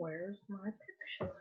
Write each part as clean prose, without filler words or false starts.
Where's my picture?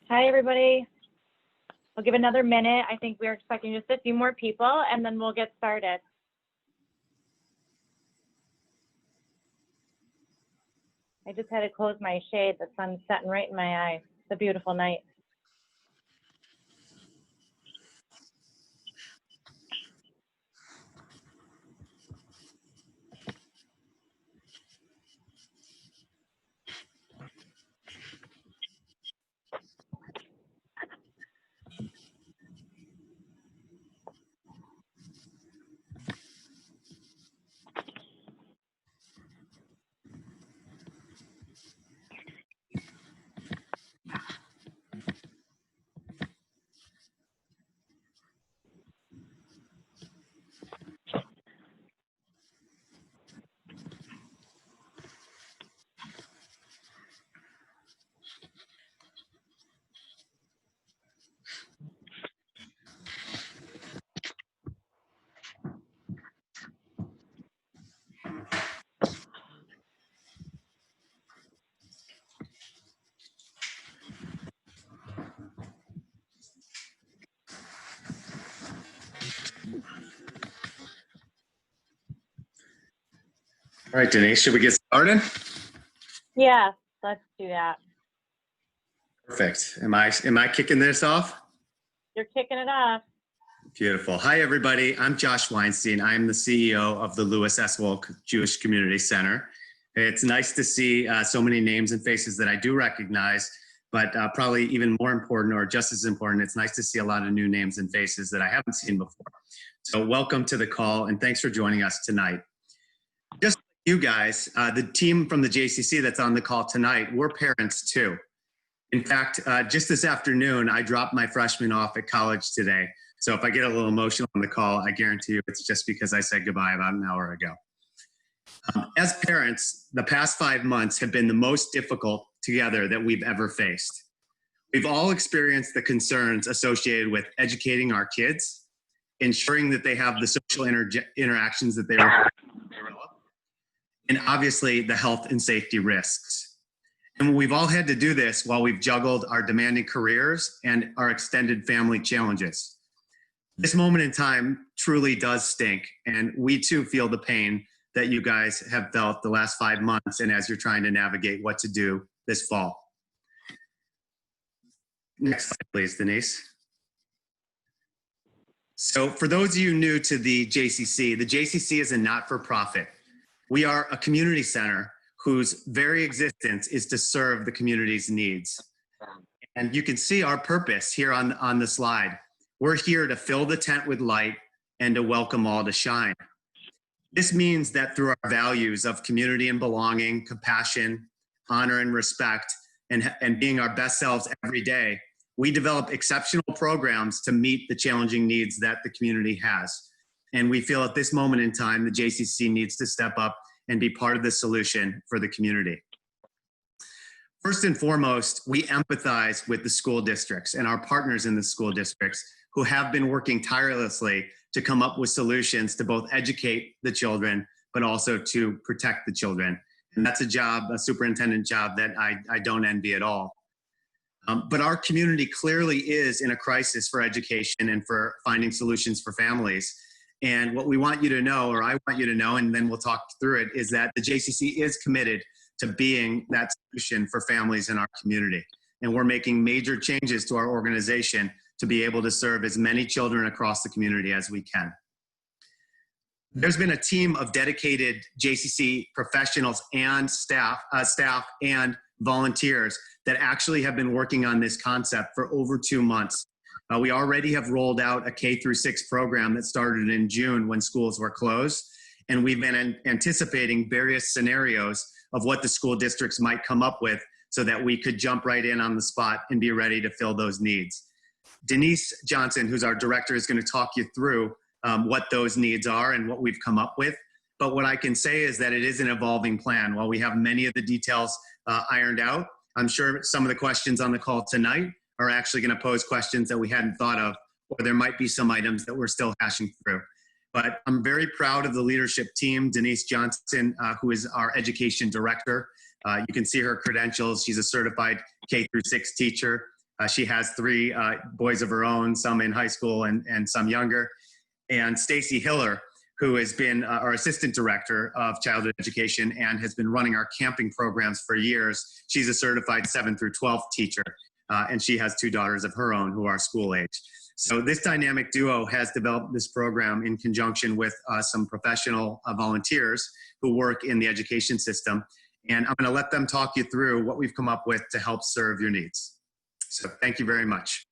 Hi, everybody. We'll give another minute. I think we're expecting just a few more people, and then we'll get started. I just had to close my shade. The sun's setting right in my eye. It's a beautiful night. All right, Denise, should we get started? Yeah, let's do that. Perfect. Am I kicking this off? You're kicking it off. Beautiful. Hi, everybody. I'm Josh Weinstein. I'm the CEO of the Lewis S. Wolk Jewish Community Center. It's nice to see so many names and faces that I do recognize, but probably even more important, or just as important, it's nice to see a lot of new names and faces that I haven't seen before. So welcome to the call, and thanks for joining us tonight. Just like you guys, the team from the JCC that's on the call tonight, we're parents too. In fact, just this afternoon, I dropped my freshman off at college today. So if I get a little emotional on the call, I guarantee you it's just because I said goodbye about an hour ago. As parents, the past 5 months have been the most difficult together that we've ever faced. We've all experienced the concerns associated with educating our kids, ensuring that they have the social interactions that they require, and obviously the health and safety risks. And we've all had to do this while we've juggled our demanding careers and our extended family challenges. This moment in time truly does stink, and we too feel the pain that you guys have felt the last 5 months and as you're trying to navigate what to do this fall. Next slide, please, Denise. So for those of you new to the JCC is a not-for-profit. We are a community center whose very existence is to serve the community's needs. And you can see our purpose here on the slide. We're here to fill the tent with light and to welcome all to shine. This means that through our values of community and belonging, compassion, honor and respect, and being our best selves every day, we develop exceptional programs to meet the challenging needs that the community has. And we feel at this moment in time, the JCC needs to step up and be part of the solution for the community. First and foremost, we empathize with the school districts and our partners in the school districts who have been working tirelessly to come up with solutions to both educate the children, but also to protect the children. And that's a superintendent job that I don't envy at all. But our community clearly is in a crisis for education and for finding solutions for families. And what we want you to know, or I want you to know, and then we'll talk through it, is that the JCC is committed to being that solution for families in our community. And we're making major changes to our organization to be able to serve as many children across the community as we can. There's been a team of dedicated JCC professionals and staff and volunteers that actually have been working on this concept for over 2 months. We already have rolled out a K-6 program that started in June when schools were closed. And we've been anticipating various scenarios of what the school districts might come up with so that we could jump right in on the spot and be ready to fill those needs. Denise Johnson, who's our director, is going to talk you through what those needs are and what we've come up with. But what I can say is that it is an evolving plan. While we have many of the details ironed out, I'm sure some of the questions on the call tonight are actually going to pose questions that we hadn't thought of, or there might be some items that we're still hashing through. But I'm very proud of the leadership team. Denise Johnson, who is our education director. You can see her credentials. She's a certified K-6 teacher. She has 3 boys of her own, some in high school and some younger. And Stacy Hiller, who has been our assistant director of childhood education and has been running our camping programs for years. She's a certified 7 through 12 teacher, and she has 2 daughters of her own who are school age. So this dynamic duo has developed this program in conjunction with some professional volunteers who work in the education system. And I'm going to let them talk you through what we've come up with to help serve your needs. So thank you very much.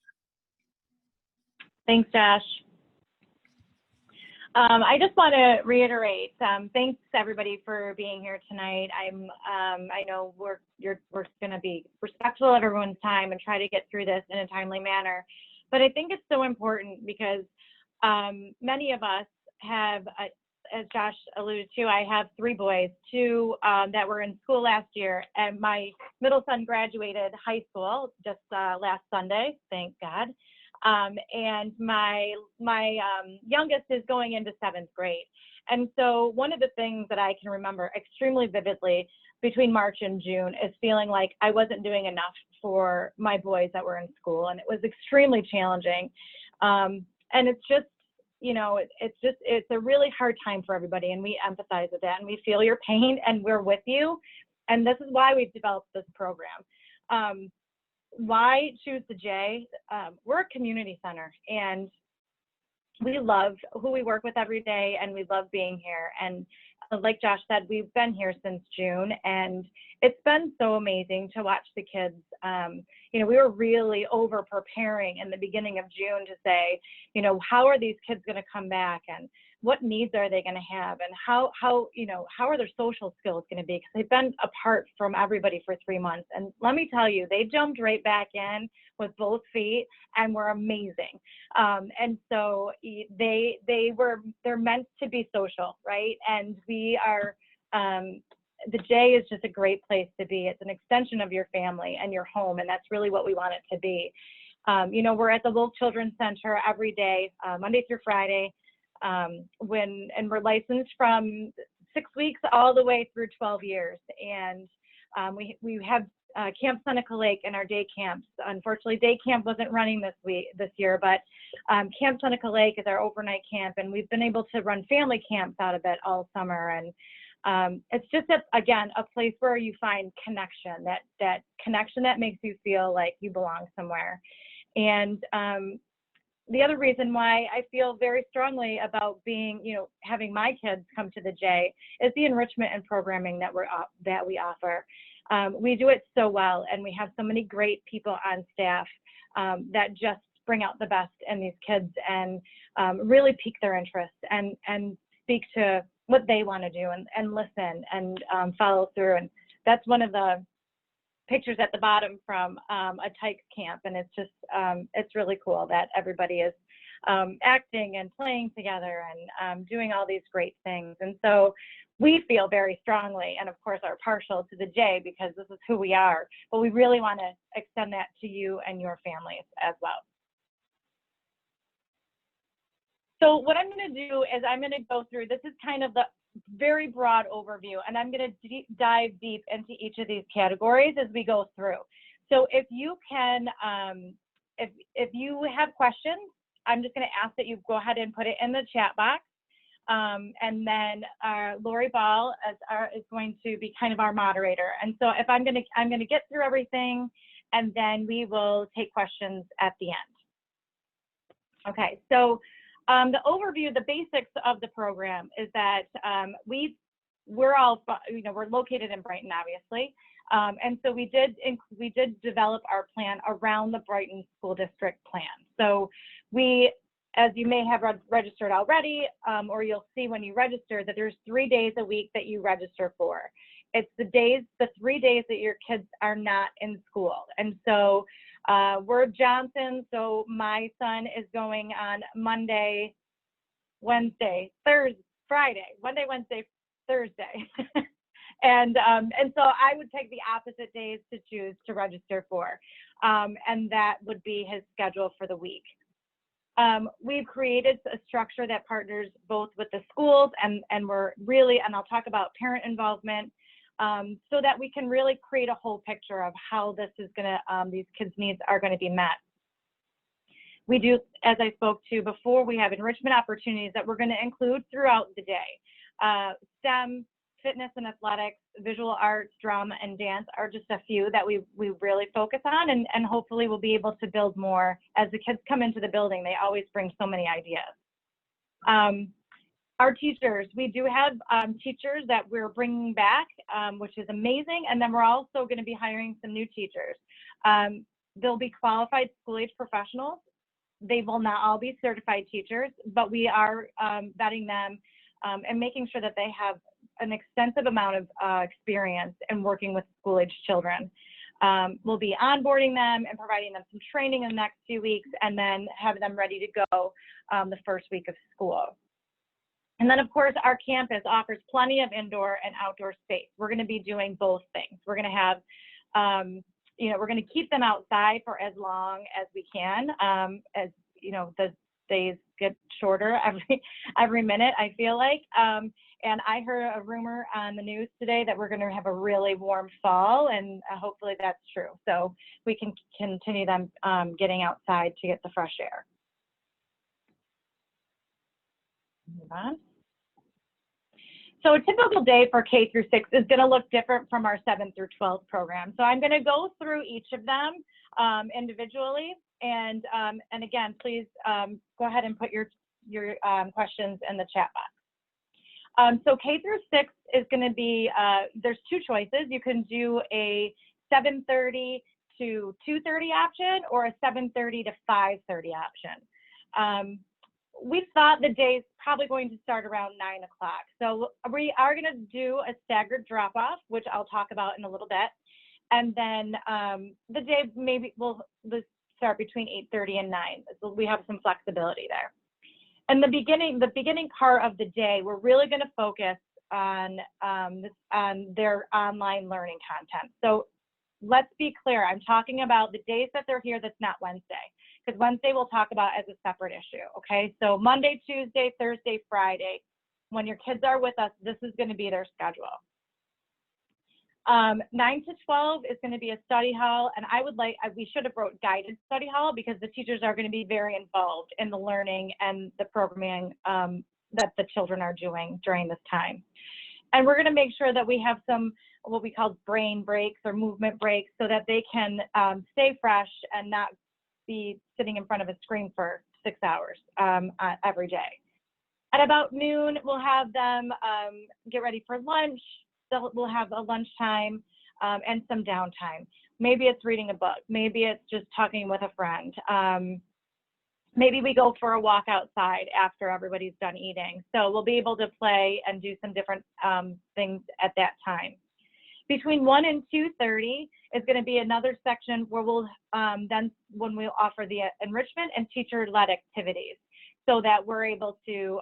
Thanks, Josh. I just want to reiterate, thanks everybody for being here tonight. I know we're going to be respectful of everyone's time and try to get through this in a timely manner. But I think it's so important because many of us have, as Josh alluded to, I have 3 boys, 2 that were in school last year, and my middle son graduated high school just last Sunday, thank God. And my youngest is going into 7th grade. And so one of the things that I can remember extremely vividly between March and June is feeling like I wasn't doing enough for my boys that were in school. And it was extremely challenging. And it's just, you know, it's a really hard time for everybody. And we empathize with that and we feel your pain and we're with you. And this is why we've developed this program. Why choose the J? We're a community center and we love who we work with every day and we love being here. And like Josh said, we've been here since June and it's been so amazing to watch the kids. You know, we were really over preparing in the beginning of June to say, you know, how are these kids going to come back and what needs are they going to have and how are their social skills going to be? Because they've been apart from everybody for 3 months. And let me tell you, they jumped right back in with both feet and were amazing. And so they're meant to be social, right? And we are, the J is just a great place to be. It's an extension of your family and your home. And that's really what we want it to be. You know, we're at the Wolf Children's Center every day, Monday through Friday. And we're licensed from 6 weeks all the way through 12 years. And we have Camp Seneca Lake in our day camps. Unfortunately, day camp wasn't running this year, but Camp Seneca Lake is our overnight camp, and we've been able to run family camps out of it all summer. And it's just, again, a place where you find connection, that connection that makes you feel like you belong somewhere. And the other reason why I feel very strongly about being, having my kids come to the J is the enrichment and programming that we offer. We do it so well, and we have so many great people on staff that just bring out the best in these kids and really pique their interest and speak to what they want to do and listen and follow through. And that's one of the pictures at the bottom from a Tykes camp, and it's just it's really cool that everybody is acting and playing together and doing all these great things. And so we feel very strongly, and of course are partial to the J because this is who we are, but we really want to extend that to you and your families as well. So what I'm going to do is I'm going to go through, this is kind of the very broad overview, and I'm going to dive deep into each of these categories as we go through. So if you can, if you have questions, I'm just going to ask that you go ahead and put it in the chat box. And then Lori Ball is going to be kind of our moderator. And so if I'm going to get through everything, and then we will take questions at the end. Okay, so the overview, the basics of the program is that we're located in Brighton, obviously. And so we did develop our plan around the Brighton School District plan. So we, as you may have registered already, or you'll see when you register, that there's 3 days a week that you register for. It's the 3 days that your kids are not in school. And so we're Johnson, so my son is going on Monday, Wednesday, Thursday, Friday, Monday, Wednesday, Thursday. And so I would take the opposite days to choose to register for. And that would be his schedule for the week. We've created a structure that partners both with the schools and we're really, and I'll talk about parent involvement, so that we can really create a whole picture of how this is going to, these kids' needs are going to be met. We do, as I spoke to before, we have enrichment opportunities that we're going to include throughout the day. STEM, fitness and athletics, visual arts, drama, and dance are just a few that we really focus on, and hopefully we'll be able to build more. As the kids come into the building, they always bring so many ideas. Our teachers, we do have teachers that we're bringing back, which is amazing, and then we're also going to be hiring some new teachers. They'll be qualified school-age professionals. They will not all be certified teachers, but we are vetting them and making sure that they have an extensive amount of experience in working with school-age children. We'll be onboarding them and providing them some training in the next few weeks, and then have them ready to go the first week of school. And then, of course, our campus offers plenty of indoor and outdoor space. We're going to be doing both things. We're going to have, we're going to keep them outside for as long as we can, as the days get shorter every minute, I feel like. And I heard a rumor on the news today that we're going to have a really warm fall, and hopefully that's true. So we can continue them getting outside to get the fresh air. Move on. So a typical day for K through 6 is going to look different from our 7 through 12 program. So I'm going to go through each of them individually, and again, please go ahead and put your questions in the chat box. So K through 6 is going to be, there's two choices. You can do a 7:30 to 2:30 option, or a 7:30 to 5:30 option. We thought the day's probably going to start around 9 o'clock. So we are going to do a staggered drop off, which I'll talk about in a little bit. And then the day maybe will start between 8:30 and 9. So we have some flexibility there. And the beginning part of the day, we're really going to focus on their online learning content. So let's be clear, I'm talking about the days that they're here that's not Wednesday, because Wednesday we'll talk about as a separate issue, okay? So Monday, Tuesday, Thursday, Friday, when your kids are with us, this is going to be their schedule. 9 to 12 is going to be a study hall, and we should have wrote guided study hall, because the teachers are going to be very involved in the learning and the programming that the children are doing during this time. And we're going to make sure that we have some what we call brain breaks or movement breaks, so that they can stay fresh and not be sitting in front of a screen for 6 hours every day. At about noon, we'll have them get ready for lunch. We'll have a lunchtime and some downtime. Maybe it's reading a book. Maybe it's just talking with a friend. Maybe we go for a walk outside after everybody's done eating. So we'll be able to play and do some different things at that time. Between 1 and 2:30 is going to be another section where we'll then when we'll offer the enrichment and teacher-led activities, so that we're able to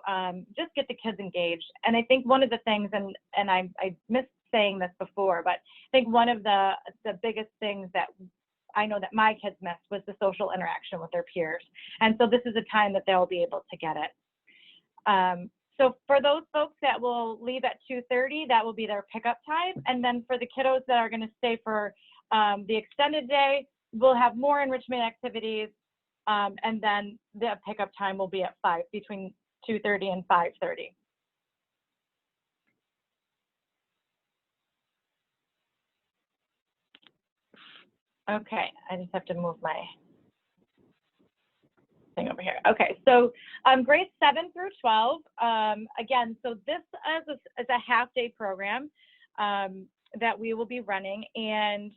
just get the kids engaged. And I think one of the things, and I missed saying this before, but I think one of the biggest things that I know that my kids missed was the social interaction with their peers. And so this is a time that they'll be able to get it. So for those folks that will leave at 2:30, that will be their pickup time. And then for the kiddos that are going to stay for the extended day, we'll have more enrichment activities. And then the pickup time will be at 5, between 2:30 and 5:30. Okay, I just have to move my thing over here. Okay, so grades 7 through 12, again, so this is a half-day program that we will be running, and,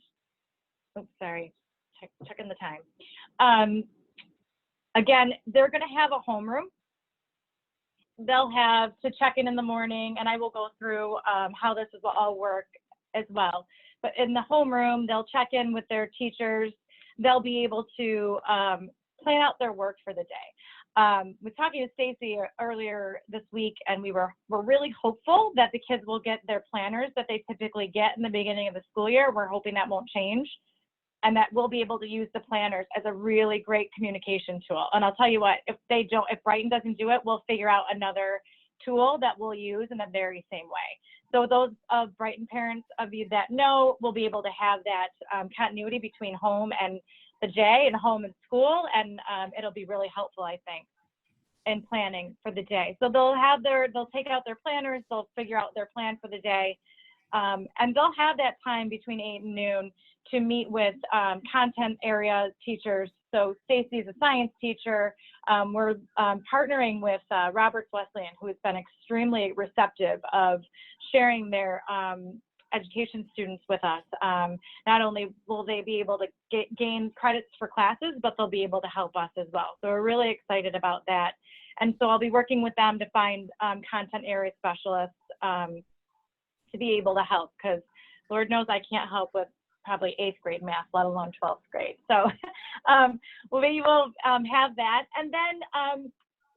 oops, sorry, checking the time. Again, they're going to have a homeroom. They'll have to check in the morning, and I will go through how this will all work as well. But in the homeroom, they'll check in with their teachers. They'll be able to plan out their work for the day. I was talking to Stacy earlier this week, and we're really hopeful that the kids will get their planners that they typically get in the beginning of the school year. We're hoping that won't change, and that we'll be able to use the planners as a really great communication tool. And I'll tell you what, if Brighton doesn't do it, we'll figure out another tool that we'll use in the very same way. So those of Brighton parents of you that know will be able to have that continuity between home and the J, and home and school, and it'll be really helpful, I think, in planning for the day. So they'll take out their planners, they'll figure out their plan for the day, and they'll have that time between 8 and noon to meet with content area teachers. So Stacy's a science teacher. We're partnering with Roberts Wesleyan, who has been extremely receptive of sharing their education students with us. Not only will they be able to gain credits for classes, but they'll be able to help us as well. So we're really excited about that. And so I'll be working with them to find content area specialists to be able to help, because Lord knows I can't help with probably 8th grade math, let alone 12th grade. So we will have that. And then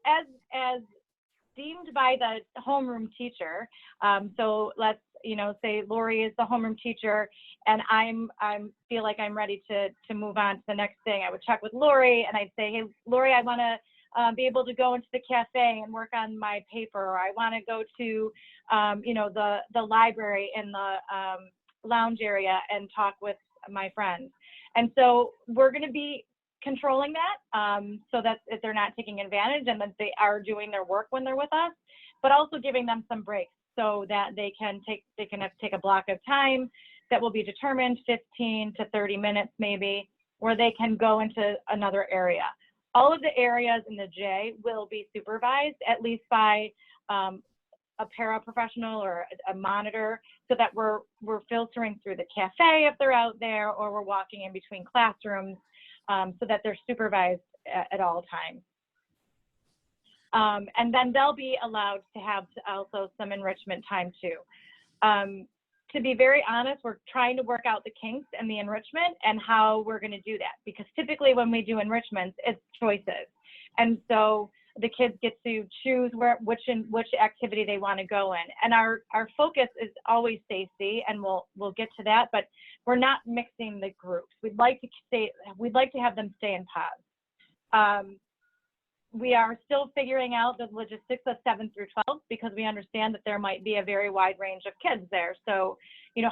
as deemed by the homeroom teacher, so let's say Lori is the homeroom teacher, and I feel like I'm ready to move on to the next thing. I would check with Lori, and I'd say, hey, Lori, I want to be able to go into the cafe and work on my paper, or I want to go to the library in the lounge area and talk with my friends. And so we're going to be controlling that so that if they're not taking advantage, and that they are doing their work when they're with us, but also giving them some breaks so that they can take a block of time that will be determined, 15 to 30 minutes maybe, where they can go into another area. All of the areas in the J will be supervised at least by a paraprofessional or a monitor, so that we're filtering through the cafe if they're out there, or we're walking in between classrooms, so that they're supervised at all times. And then they'll be allowed to have also some enrichment time too. To be very honest, we're trying to work out the kinks and the enrichment and how we're going to do that, because typically when we do enrichments, it's choices. And so the kids get to choose which activity they want to go in. And our focus is always safety, and we'll get to that, but we're not mixing the groups. We'd like to have them stay in pods. We are still figuring out the logistics of 7 through 12, because we understand that there might be a very wide range of kids there. So,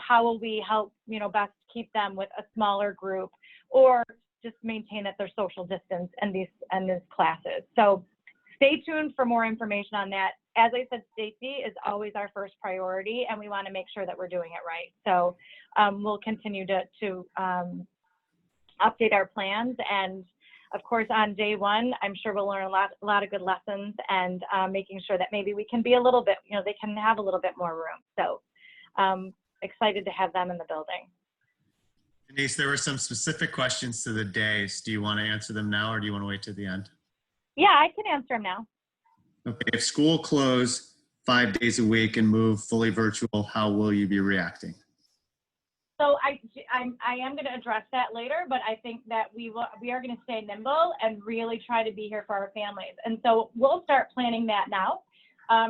how will we help, best keep them with a smaller group, or just maintain that they're social distance in these classes. So stay tuned for more information on that. As I said, safety is always our first priority, and we want to make sure that we're doing it right. So we'll continue to update our plans, and of course, on day one, I'm sure we'll learn a lot of good lessons, and making sure that maybe we can be a little bit, they can have a little bit more room. So excited to have them in the building. Denise, there were some specific questions to the days. Do you want to answer them now, or do you want to wait to the end? Yeah, I can answer them now. Okay, if school closed 5 days a week and moved fully virtual, how will you be reacting? So I am going to address that later, but I think that we are going to stay nimble and really try to be here for our families. And so we'll start planning that now,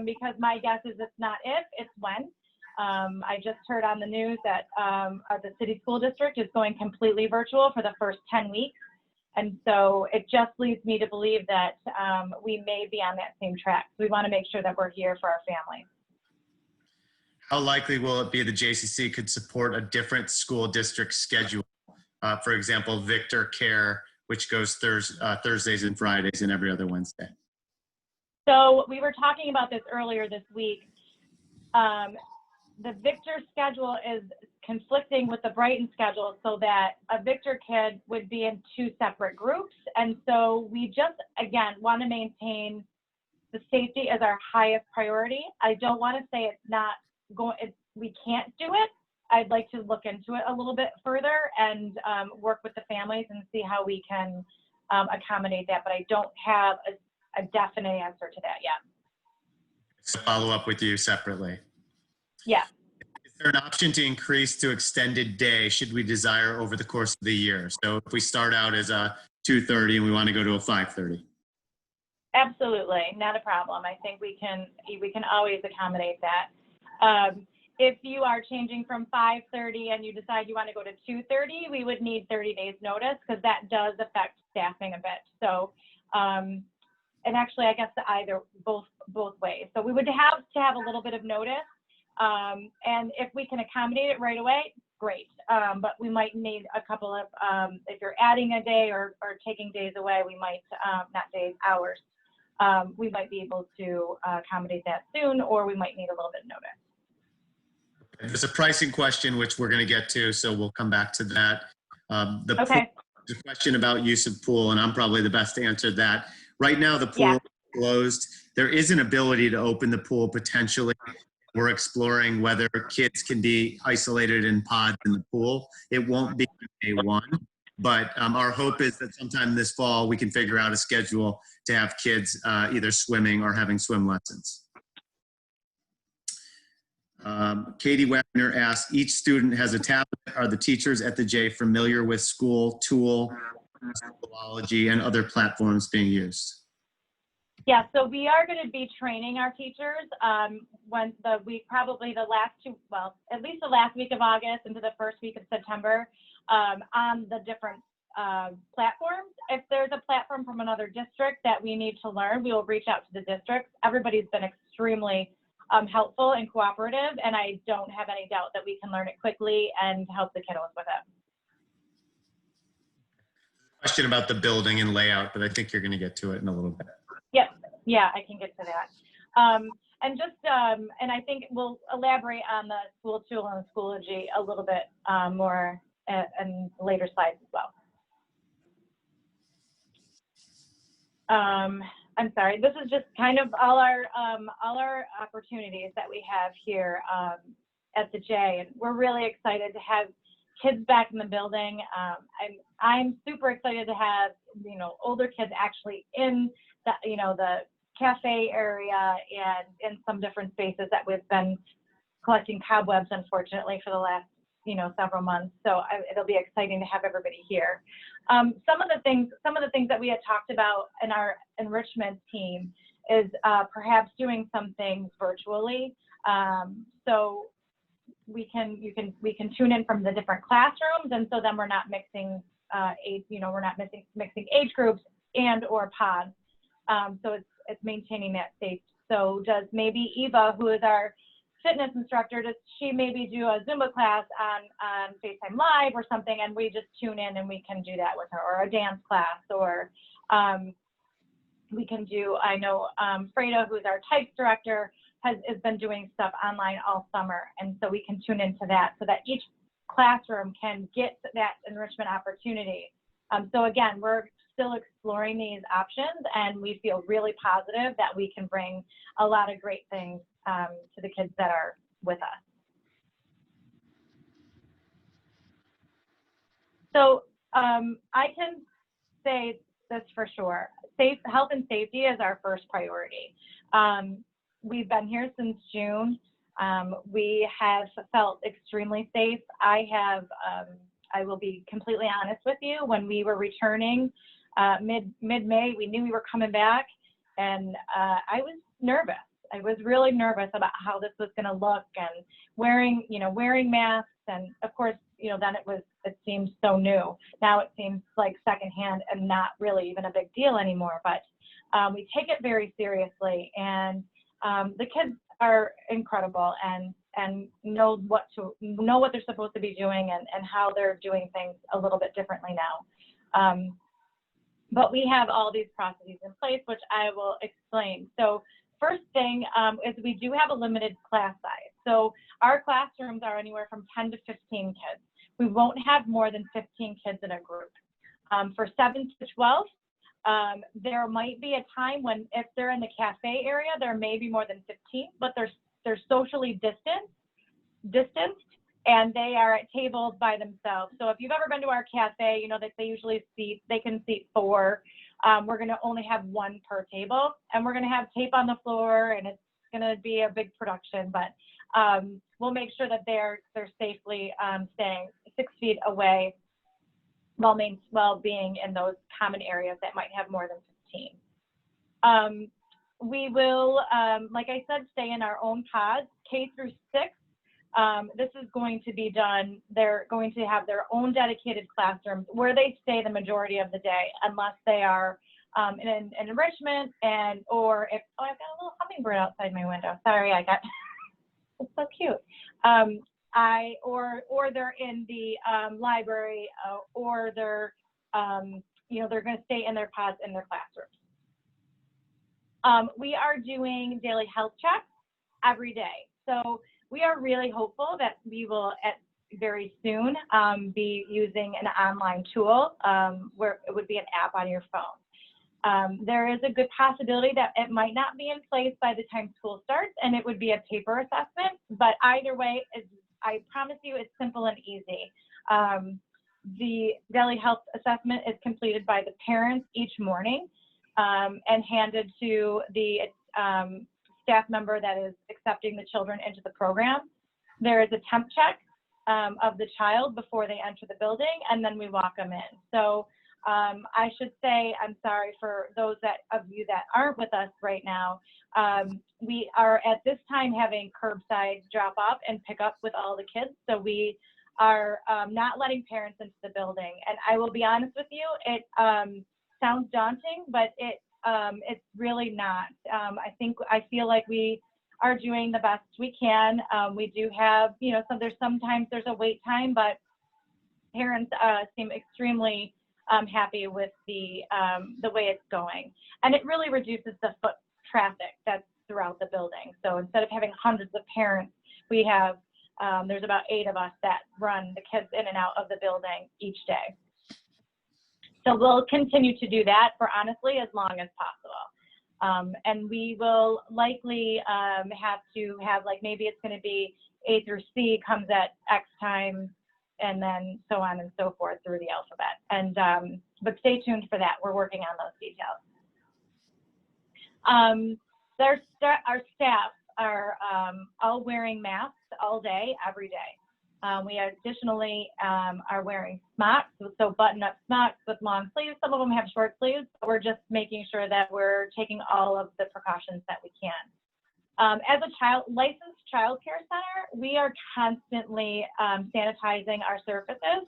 because my guess is it's not if, it's when. I just heard on the news that the city school district is going completely virtual for the first 10 weeks. And so it just leads me to believe that we may be on that same track. So we want to make sure that we're here for our families. How likely will it be the JCC could support a different school district schedule? For example, Victor Care, which goes Thursdays and Fridays and every other Wednesday. So we were talking about this earlier this week. The Victor schedule is conflicting with the Brighton schedule, so that a Victor kid would be in 2 separate groups. And so we just, again, want to maintain the safety as our highest priority. I don't want to say it's not going, we can't do it. I'd like to look into it a little bit further and work with the families and see how we can accommodate that, but I don't have a definite answer to that yet. So follow up with you separately. Yeah. Is there an option to increase to extended day should we desire over the course of the year? So if we start out as a 2:30 and we want to go to a 5:30. Absolutely, not a problem. I think we can always accommodate that. If you are changing from 5:30 and you decide you want to go to 2:30, we would need 30 days notice, because that does affect staffing a bit. So, and actually, I guess both ways. So we would have to have a little bit of notice. And if we can accommodate it right away, great. But we might need a couple of, if you're adding a day or taking days away, we might, not days, hours, we might be able to accommodate that soon, or we might need a little bit of notice. There's a pricing question, which we're going to get to, so we'll come back to that. Okay. The question about use of pool, and I'm probably the best to answer that. Right now, the pool is closed. There is an ability to open the pool potentially. We're exploring whether kids can be isolated in pods in the pool. It won't be day one, but our hope is that sometime this fall we can figure out a schedule to have kids either swimming or having swim lessons. Katie Wagner asks, each student has a tablet. Are the teachers at the J familiar with school, tool, Schoology, and other platforms being used? Yeah, so we are going to be training our teachers probably the last two, well, at least the last week of August into the first week of September on the different platforms. If there's a platform from another district that we need to learn, we will reach out to the districts. Everybody's been extremely helpful and cooperative, and I don't have any doubt that we can learn it quickly and help the kiddos with it. Question about the building and layout, but I think you're going to get to it in a little bit. Yep. Yeah, I can get to that. And I think we'll elaborate on the school tool and Schoology a little bit more in later slides as well. I'm sorry, this is just kind of all our opportunities that we have here at the J, and we're really excited to have kids back in the building. I'm super excited to have, older kids actually in the cafe area and in some different spaces that we've been collecting cobwebs, unfortunately, for the last, several months. So it'll be exciting to have everybody here. Some of the things that we had talked about in our enrichment team is perhaps doing some things virtually. So we can tune in from the different classrooms, and so then we're not mixing mixing age groups and or pods. So it's maintaining that safety. So does maybe Eva, who is our fitness instructor, does she maybe do a Zumba class on FaceTime Live or something, and we just tune in and we can do that with her, or a dance class, or we can do, I know Freda, who's our types director, has been doing stuff online all summer, and so we can tune into that so that each classroom can get that enrichment opportunity. So again, we're still exploring these options, and we feel really positive that we can bring a lot of great things to the kids that are with us. So I can say this for sure. Health and safety is our first priority. We've been here since June. We have felt extremely safe. I will be completely honest with you, when we were returning mid-May, we knew we were coming back, and I was nervous. I was really nervous about how this was going to look, and wearing masks, and of course, then it seemed so new. Now it seems like secondhand and not really even a big deal anymore, but we take it very seriously, and the kids are incredible and know what they're supposed to be doing, and how they're doing things a little bit differently now. But we have all these processes in place, which I will explain. So first thing is we do have a limited class size. So our classrooms are anywhere from 10 to 15 kids. We won't have more than 15 kids in a group. For 7 to 12, there might be a time when, if they're in the cafe area, there may be more than 15, but they're socially distanced, and they are at tables by themselves. So if you've ever been to our cafe, you know that they can seat 4. We're going to only have 1 per table, and we're going to have tape on the floor, and it's going to be a big production, but we'll make sure that they're safely staying 6 feet away while being in those common areas that might have more than 15. We will, like I said, stay in our own pods, K through 6. This is going to be done. They're going to have their own dedicated classrooms where they stay the majority of the day, unless they are in enrichment, or if, oh, I've got a little hummingbird outside my window. Sorry, it's so cute. Or they're in the library, or they're going to stay in their pods in their classrooms. We are doing daily health checks every day. So we are really hopeful that we will very soon be using an online tool where it would be an app on your phone. There is a good possibility that it might not be in place by the time school starts, and it would be a paper assessment, but either way, I promise you it's simple and easy. The daily health assessment is completed by the parents each morning and handed to the staff member that is accepting the children into the program. There is a temp check of the child before they enter the building, and then we walk them in. So I should say, I'm sorry for those of you that aren't with us right now. We are at this time having curbside drop off and pick up with all the kids. So we are not letting parents into the building. And I will be honest with you, it sounds daunting, but it's really not. I feel like we are doing the best we can. We do have, sometimes there's a wait time, but parents seem extremely happy with the way it's going. And it really reduces the foot traffic that's throughout the building. So instead of having hundreds of parents, we have, there's about 8 of us that run the kids in and out of the building each day. So we'll continue to do that for honestly as long as possible. And we will likely have to have, like, maybe it's going to be A through C comes at X time, and then so on and so forth through the alphabet. And but stay tuned for that. We're working on those details. Our staff are all wearing masks all day, every day. We additionally are wearing smocks, so button-up smocks with long sleeves. Some of them have short sleeves. We're just making sure that we're taking all of the precautions that we can. As a licensed child care center, we are constantly sanitizing our surfaces.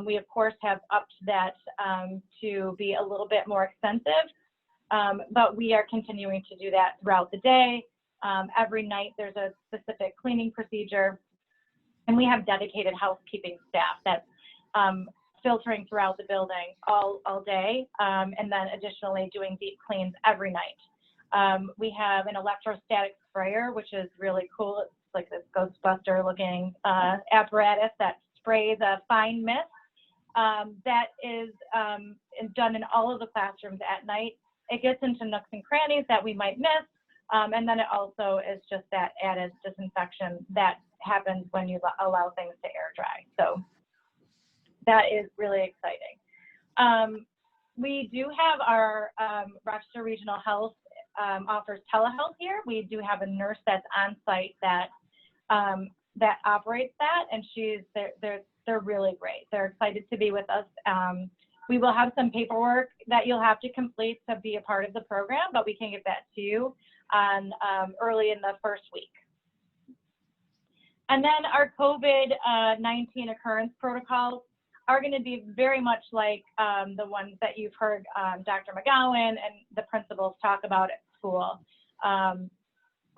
We, of course, have upped that to be a little bit more extensive, but we are continuing to do that throughout the day. Every night there's a specific cleaning procedure, and we have dedicated housekeeping staff that's filtering throughout the building all day, and then additionally doing deep cleans every night. We have an electrostatic sprayer, which is really cool. It's like this Ghostbuster looking apparatus that sprays a fine mist that is done in all of the classrooms at night. It gets into nooks and crannies that we might miss. And then it also is just that added disinfection that happens when you allow things to air dry. So that is really exciting. We do have our Rochester Regional Health offers telehealth here. We do have a nurse that's on site that that operates that, and they're really great. They're excited to be with us. We will have some paperwork that you'll have to complete to be a part of the program, but we can get that to you on early in the first week. And then our COVID-19 occurrence protocols are going to be very much like the ones that you've heard Dr. McGowan and the principals talk about at school.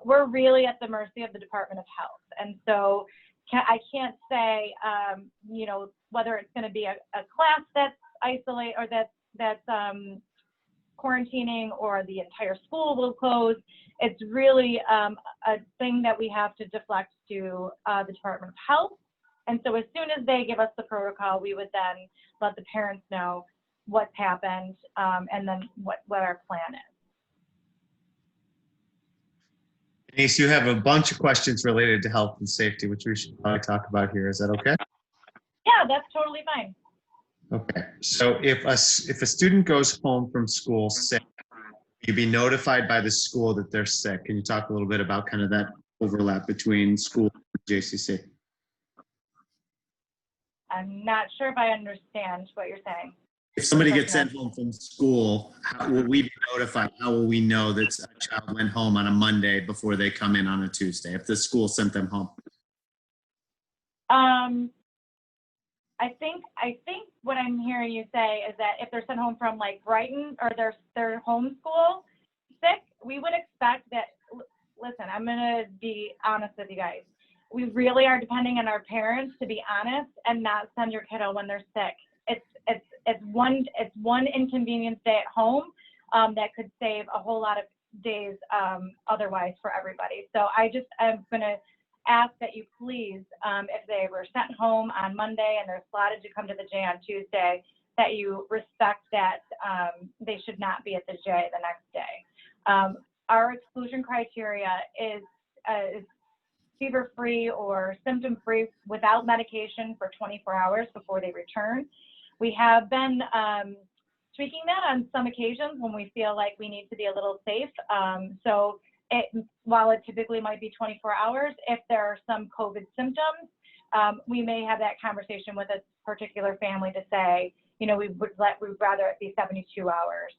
We're really at the mercy of the Department of Health. And so I can't say, you know, whether it's going to be a class that's isolated or that's quarantining or the entire school will close. It's really a thing that we have to deflect to the Department of Health. And so as soon as they give us the protocol, we would then let the parents know what's happened and then what our plan is. Denise, you have a bunch of questions related to health and safety, which we should probably talk about here. Is that okay? Yeah, that's totally fine. Okay. So if a student goes home from school sick, you'd be notified by the school that they're sick. Can you talk a little bit about kind of that overlap between school and JCC? I'm not sure if I understand what you're saying. If somebody gets sent home from school, how will we be notified? How will we know that a child went home on a Monday before they come in on a Tuesday, if the school sent them home? I think what I'm hearing you say is that if they're sent home from like Brighton or their home school sick, we would expect that. Listen, I'm gonna be honest with you guys. We really are depending on our parents to be honest and not send your kiddo when they're sick. It's one inconvenience day at home that could save a whole lot of days otherwise for everybody. So I'm gonna ask that you please, if they were sent home on Monday and they're slotted to come to the J on Tuesday, that you respect that they should not be at the J the next day. Our exclusion criteria is fever-free or symptom-free without medication for 24 hours before they return. We have been tweaking that on some occasions when we feel like we need to be a little safe. So while it typically might be 24 hours, if there are some COVID symptoms, we may have that conversation with a particular family to say, you know, we'd rather it be 72 hours.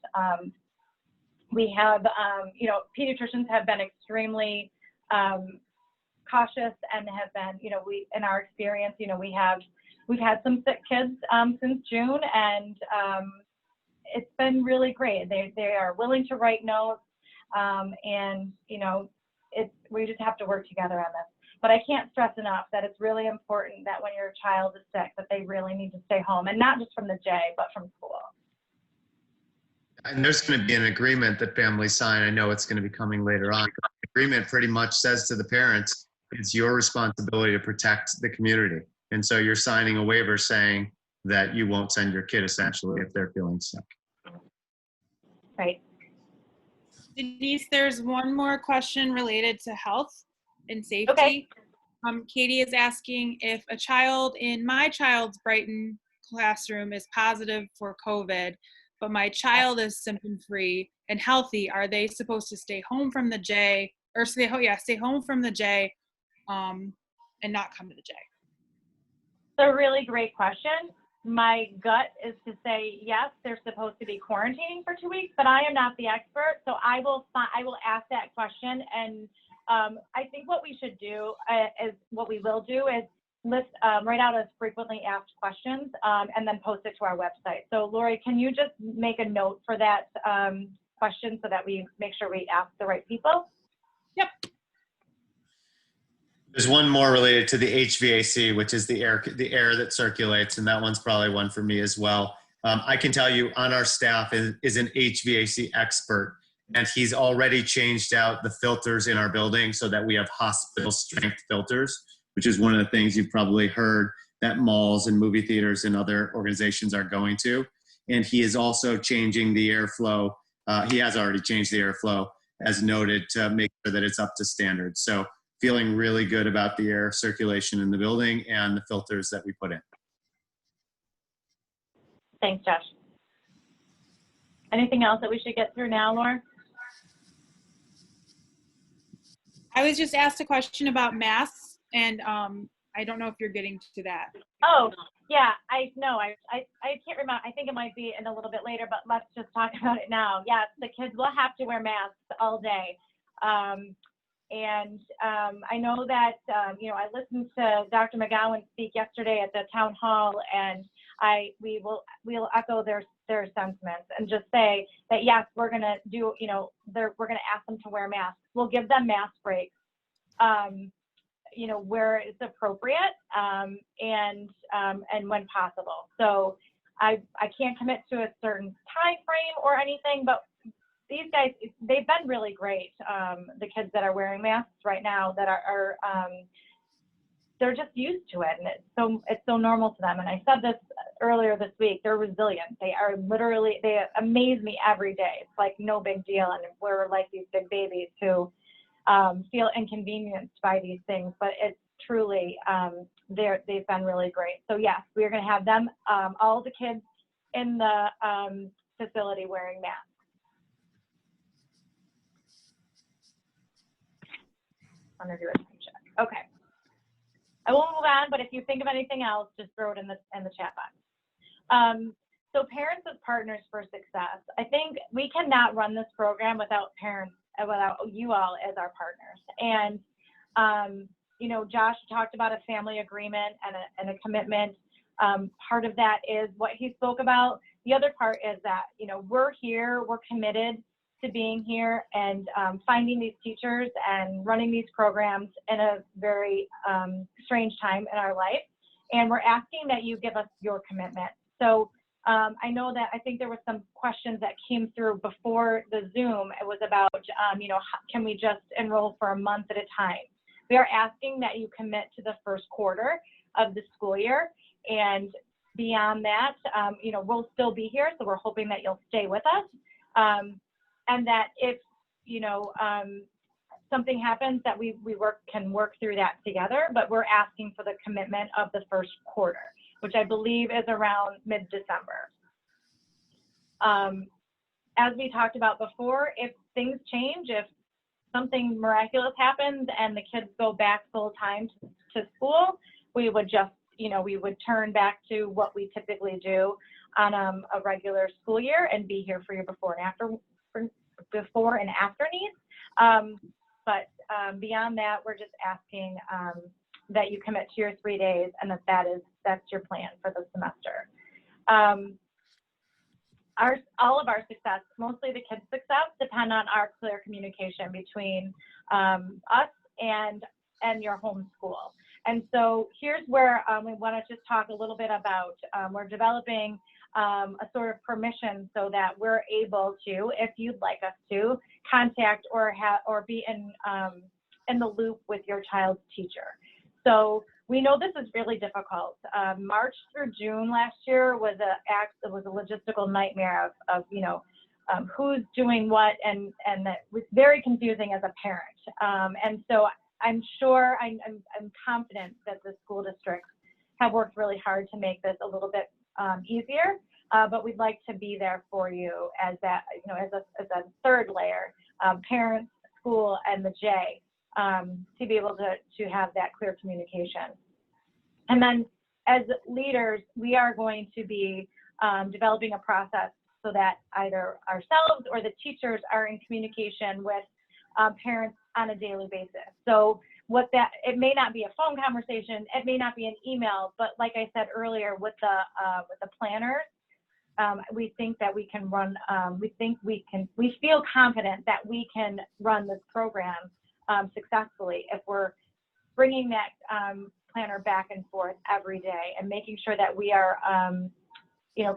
We have, you know, pediatricians have been extremely cautious and have been, you know, in our experience, you know, we've had some sick kids since June, and it's been really great. They are willing to write notes, and you know, we just have to work together on this. But I can't stress enough that it's really important that when your child is sick, that they really need to stay home, and not just from the J, but from school. And there's going to be an agreement that families sign. I know it's going to be coming later on. But the agreement pretty much says to the parents, it's your responsibility to protect the community. And so you're signing a waiver saying that you won't send your kid essentially if they're feeling sick. Right. Denise, there's one more question related to health and safety. Okay. Katie is asking if a child in my child's Brighton classroom is positive for COVID, but my child is symptom-free and healthy, are they supposed to stay home from the J, or stay home from the J and not come to the J? It's a really great question. My gut is to say, yes, they're supposed to be quarantining for 2 weeks, but I am not the expert. So I will ask that question. And I think what we should do is write out as frequently asked questions and then post it to our website. So Lori, can you just make a note for that question so that we make sure we ask the right people? Yep. There's one more related to the HVAC, which is the air that circulates, and that one's probably one for me as well. I can tell you on our staff is an HVAC expert, and he's already changed out the filters in our building so that we have hospital strength filters, which is one of the things you've probably heard that malls and movie theaters and other organizations are going to. And he is also changing the airflow. He has already changed the airflow, as noted, to make sure that it's up to standard. So feeling really good about the air circulation in the building and the filters that we put in. Thanks, Josh. Anything else that we should get through now, Laura? I was just asked a question about masks, and I don't know if you're getting to that. Oh, yeah, I know. I can't remember. I think it might be in a little bit later, but let's just talk about it now. Yes, the kids will have to wear masks all day. I know that, I listened to Dr. McGowan speak yesterday at the town hall, and we'll echo their sentiments and just say that, yes, we're going to do, we're going to ask them to wear masks. We'll give them mask breaks, where it's appropriate, and when possible. So I can't commit to a certain time frame or anything, but these guys, they've been really great. The kids that are wearing masks right now that are they're just used to it, and it's so normal to them. And I said this earlier this week, they're resilient. They amaze me every day. It's like no big deal. And we're like these big babies who feel inconvenienced by these things, but it's truly, they've been really great. So yes, we're going to have them, all the kids in the facility wearing masks. I'm going to do a time check. Okay. I won't move on, but if you think of anything else, just throw it in the chat box. So parents as partners for success. I think we cannot run this program without parents, without you all as our partners. And, Josh talked about a family agreement and a commitment. Part of that is what he spoke about. The other part is that, we're here, we're committed to being here and finding these teachers and running these programs in a very strange time in our life. And we're asking that you give us your commitment. So I know that I think there were some questions that came through before the Zoom. It was about, can we just enroll for a month at a time? We are asking that you commit to the first quarter of the school year. And beyond that, we'll still be here. So we're hoping that you'll stay with us. And that if, something happens, that we can work through that together, but we're asking for the commitment of the first quarter, which I believe is around mid-December. As we talked about before, if things change, if something miraculous happens and the kids go back full time to school, we would just, we would turn back to what we typically do on a regular school year and be here for your before and after needs. But beyond that, we're just asking that you commit to your 3 days and that's your plan for the semester. All of our success, mostly the kids' success, depend on our clear communication between us and your home school. And so here's where we want to just talk a little bit about, we're developing a sort of permission so that we're able to, if you'd like us to, contact or be in the loop with your child's teacher. So we know this is really difficult. March through June last year was a logistical nightmare of who's doing what, and that was very confusing as a parent. And so I'm sure, I'm confident that the school districts have worked really hard to make this a little bit easier, but we'd like to be there for you as that, as a third layer, parents, school, and the J, to be able to have that clear communication. And then as leaders, we are going to be developing a process so that either ourselves or the teachers are in communication with parents on a daily basis. So it may not be a phone conversation, it may not be an email, but like I said earlier, with the planners, we think that we can run, we feel confident that we can run this program successfully if we're bringing that planner back and forth every day and making sure that we are,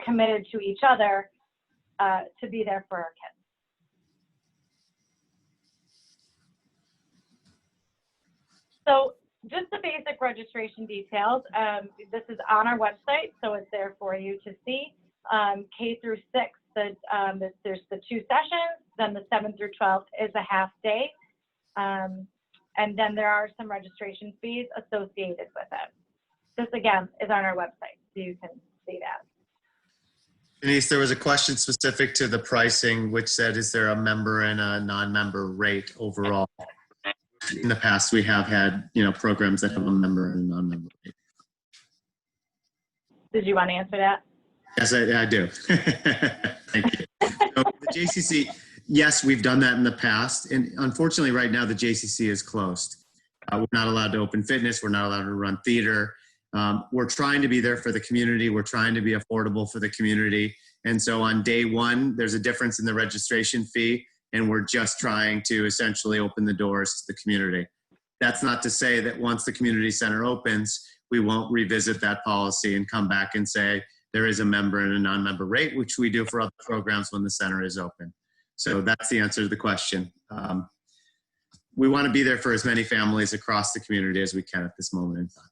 committed to each other to be there for our kids. So just the basic registration details. This is on our website, so it's there for you to see. K through 6, there's the 2 sessions, then the 7 through 12 is a half day. And then there are some registration fees associated with it. This, again, is on our website, so you can see that. Denise, there was a question specific to the pricing, which said, is there a member and a non-member rate overall? In the past, we have had, programs that have a member and a non-member rate. Did you want to answer that? Yes, I do. Thank you. So the JCC, yes, we've done that in the past. And unfortunately, right now, the JCC is closed. We're not allowed to open fitness. We're not allowed to run theater. We're trying to be there for the community. We're trying to be affordable for the community. And so on day 1, there's a difference in the registration fee, and we're just trying to essentially open the doors to the community. That's not to say that once the community center opens, we won't revisit that policy and come back and say there is a member and a non-member rate, which we do for other programs when the center is open. So that's the answer to the question. We want to be there for as many families across the community as we can at this moment in time.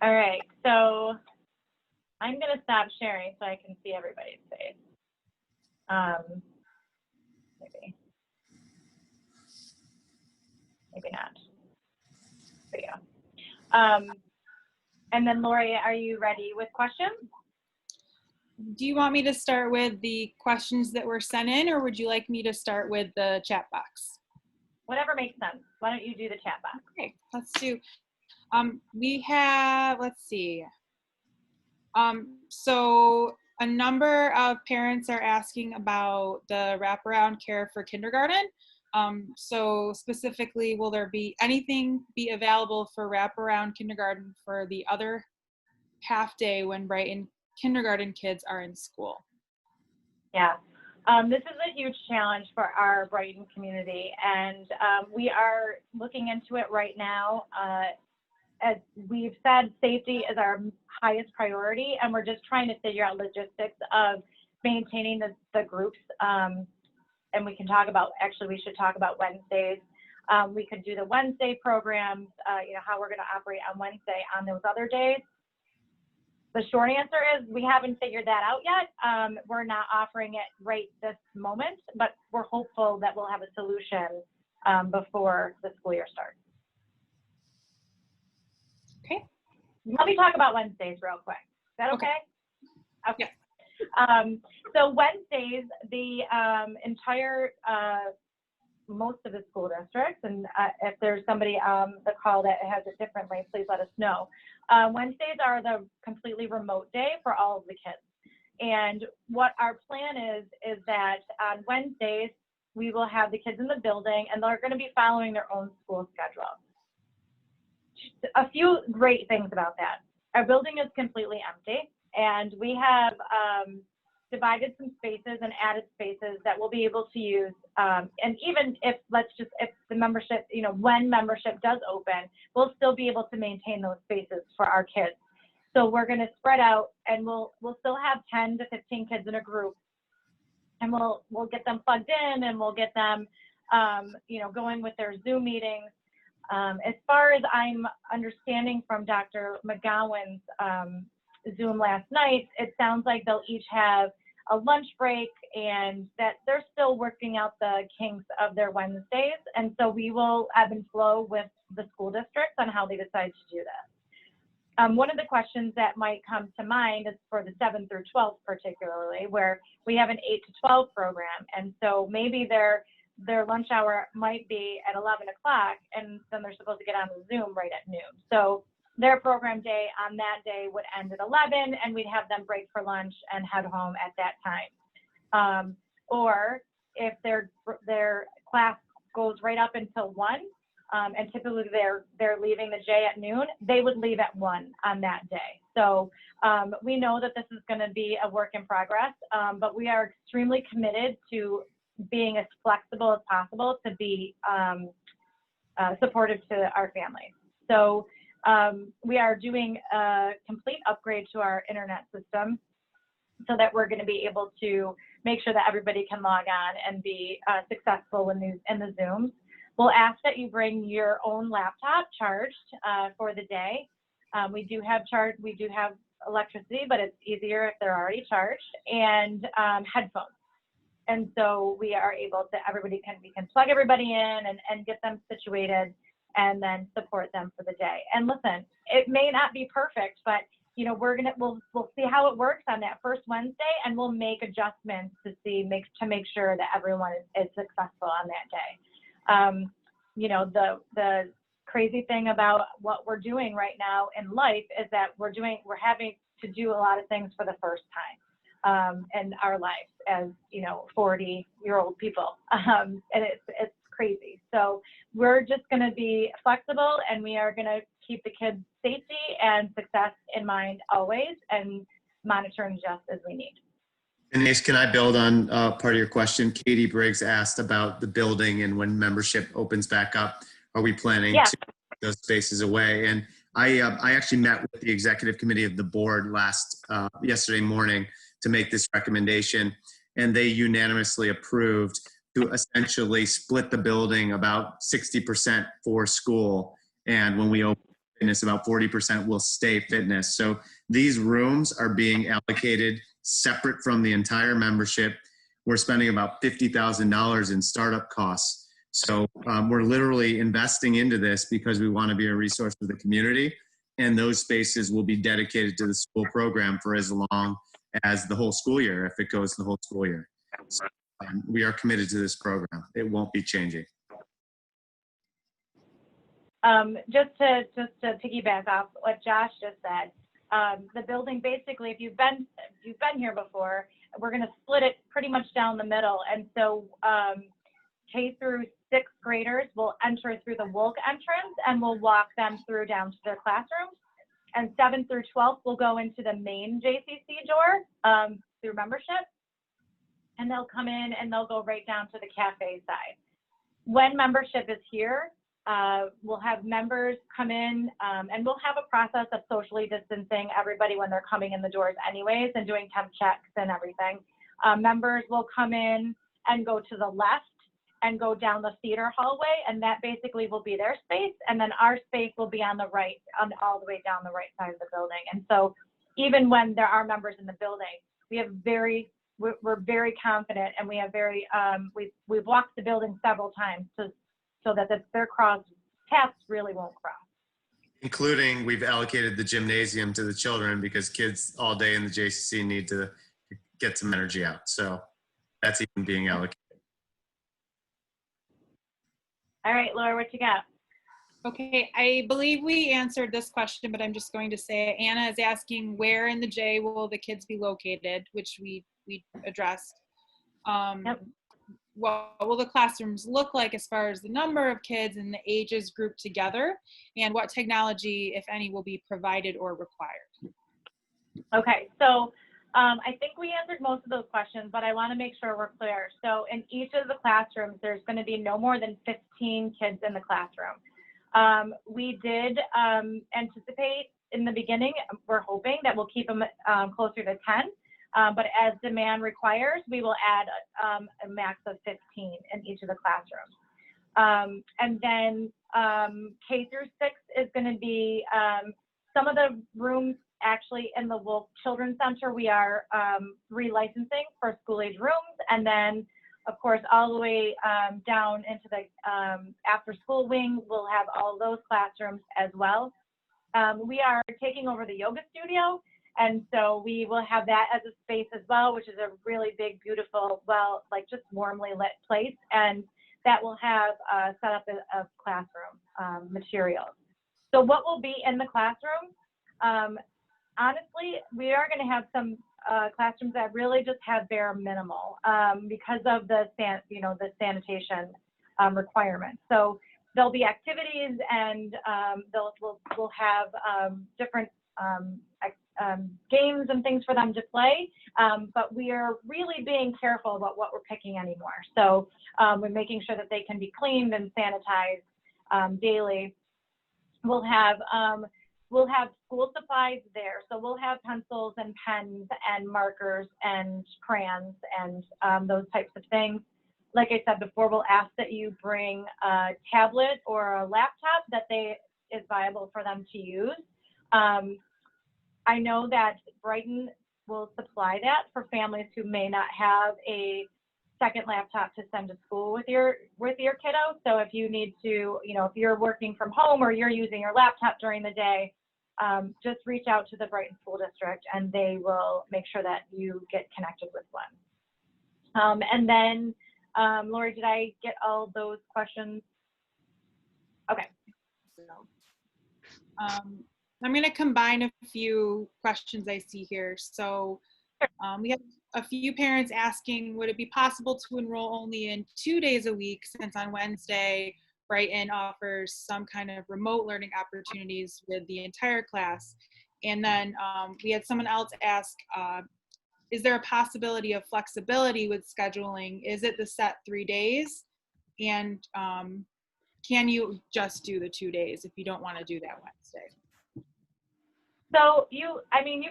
All right, so I'm going to stop sharing so I can see everybody's face. Maybe not. There you go. And then Lori, are you ready with questions? Do you want me to start with the questions that were sent in, or would you like me to start with the chat box? Whatever makes sense. Why don't you do the chat box? Okay, let's do. We have, let's see. So a number of parents are asking about the wraparound care for kindergarten. So specifically, will there be anything be available for wraparound kindergarten for the other half day when Brighton kindergarten kids are in school? Yeah, this is a huge challenge for our Brighton community, and we are looking into it right now. As we've said, safety is our highest priority, and we're just trying to figure out logistics of maintaining the groups. And we can talk about, actually, we should talk about Wednesdays. We could do the Wednesday programs, how we're going to operate on Wednesday on those other days. The short answer is we haven't figured that out yet. We're not offering it right this moment, but we're hopeful that we'll have a solution before the school year starts. Okay. Let me talk about Wednesdays real quick. Is that okay? Okay. Yeah. So Wednesdays, the entire, most of the school districts, and if there's somebody on the call that has it differently, please let us know. Wednesdays are the completely remote day for all of the kids. And what our plan is that on Wednesdays, we will have the kids in the building, and they're going to be following their own school schedule. A few great things about that. Our building is completely empty, and we have divided some spaces and added spaces that we'll be able to use. And even if, if the membership, when membership does open, we'll still be able to maintain those spaces for our kids. So we're going to spread out, and we'll still have 10 to 15 kids in a group, and we'll get them plugged in, and we'll get them, going with their Zoom meetings. As far as I'm understanding from Dr. McGowan's Zoom last night, it sounds like they'll each have a lunch break, and that they're still working out the kinks of their Wednesdays. And so we will ebb and flow with the school districts on how they decide to do that. One of the questions that might come to mind is for the 7 through 12 particularly, where we have an 8 to 12 program. And so maybe their lunch hour might be at 11 o'clock, and then they're supposed to get on the Zoom right at noon. So their program day on that day would end at 11, and we'd have them break for lunch and head home at that time. Or if their class goes right up until 1, and typically they're leaving the J at noon, they would leave at 1 on that day. So we know that this is going to be a work in progress, but we are extremely committed to being as flexible as possible to be supportive to our families. So we are doing a complete upgrade to our internet system. so that we're going to be able to make sure that everybody can log on and be successful in the Zooms. We'll ask that you bring your own laptop charged for the day. We do have electricity, but it's easier if they're already charged, and headphones. And so we are able to, we can plug everybody in and get them situated and then support them for the day. And listen, it may not be perfect, but you know, we'll see how it works on that first Wednesday, and we'll make adjustments to make sure that everyone is successful on that day. You know, the crazy thing about what we're doing right now in life is that we're having to do a lot of things for the first time in our lives as, you know, 40-year-old people, and it's crazy. So we're just going to be flexible, and we are going to keep the kids' safety and success in mind always, and monitor and adjust as we need. Denise, can I build on part of your question? Katie Briggs asked about the building and when membership opens back up, are we planning to take those spaces away? And I actually met with the executive committee of the board yesterday morning to make this recommendation, and they unanimously approved to essentially split the building about 60% for school, and when we open fitness, about 40% will stay fitness. So these rooms are being allocated separate from the entire membership. We're spending about $50,000 in startup costs. So we're literally investing into this because we want to be a resource for the community, and those spaces will be dedicated to the school program for as long as the whole school year, if it goes the whole school year. So, we are committed to this program. It won't be changing. Just to piggyback off what Josh just said, the building, basically, if you've been here before, we're going to split it pretty much down the middle. And so K through 6th graders will enter through the Wolk entrance, and we'll walk them through down to their classrooms. And 7th through 12th will go into the main JCC door through membership. And they'll come in and they'll go right down to the cafe side. When membership is here, we'll have members come in, and we'll have a process of socially distancing everybody when they're coming in the doors anyways, and doing temp checks and everything. Members will come in and go to the left and go down the theater hallway, and that basically will be their space. And then our space will be on the right, all the way down the right side of the building. And so even when there are members in the building, we're very confident, and we have we've walked the building several times so that their paths really won't cross. Including, we've allocated the gymnasium to the children because kids all day in the JCC need to get some energy out. So that's even being allocated. All right, Laura, what you got? Okay, I believe we answered this question, but I'm just going to say Anna is asking where in the J will the kids be located, which we addressed. Yep. What will the classrooms look like as far as the number of kids and the ages grouped together, and what technology, if any, will be provided or required? Okay, so I think we answered most of those questions, but I want to make sure we're clear. So in each of the classrooms, there's going to be no more than 15 kids in the classroom. We did anticipate in the beginning, we're hoping that we'll keep them closer to 10. But as demand requires, we will add a max of 15 in each of the classrooms. And then K through 6 is going to be some of the rooms actually in the Wolf Children's Center. We are relicensing for school age rooms. And then, of course, all the way down into the after school wing, we'll have all those classrooms as well. We are taking over the yoga studio. And so we will have that as a space as well, which is a really big, beautiful, just warmly lit place. And that will have a setup of classroom materials. So what will be in the classroom? Honestly, we are going to have some classrooms that really just have bare minimal because of the sanitation requirements. So there'll be activities, and we'll have different games and things for them to play, but we are really being careful about what we're picking anymore. So we're making sure that they can be cleaned and sanitized daily. We'll have we'll have school supplies there. So we'll have pencils and pens and markers and crayons and those types of things. Like I said before, we'll ask that you bring a tablet or a laptop that is viable for them to use. I know that Brighton will supply that for families who may not have a second laptop to send to school with your kiddo. So if you need to, if you're working from home or you're using your laptop during the day, just reach out to the Brighton School District and they will make sure that you get connected with one. And then, Lori, did I get all those questions? Okay. I'm going to combine a few questions I see here. So we have a few parents asking, would it be possible to enroll only in 2 days a week, since on Wednesday, Brighton offers some kind of remote learning opportunities with the entire class? And then we had someone else ask, is there a possibility of flexibility with scheduling? Is it the set 3 days? And can you just do the 2 days if you don't want to do that Wednesday? So you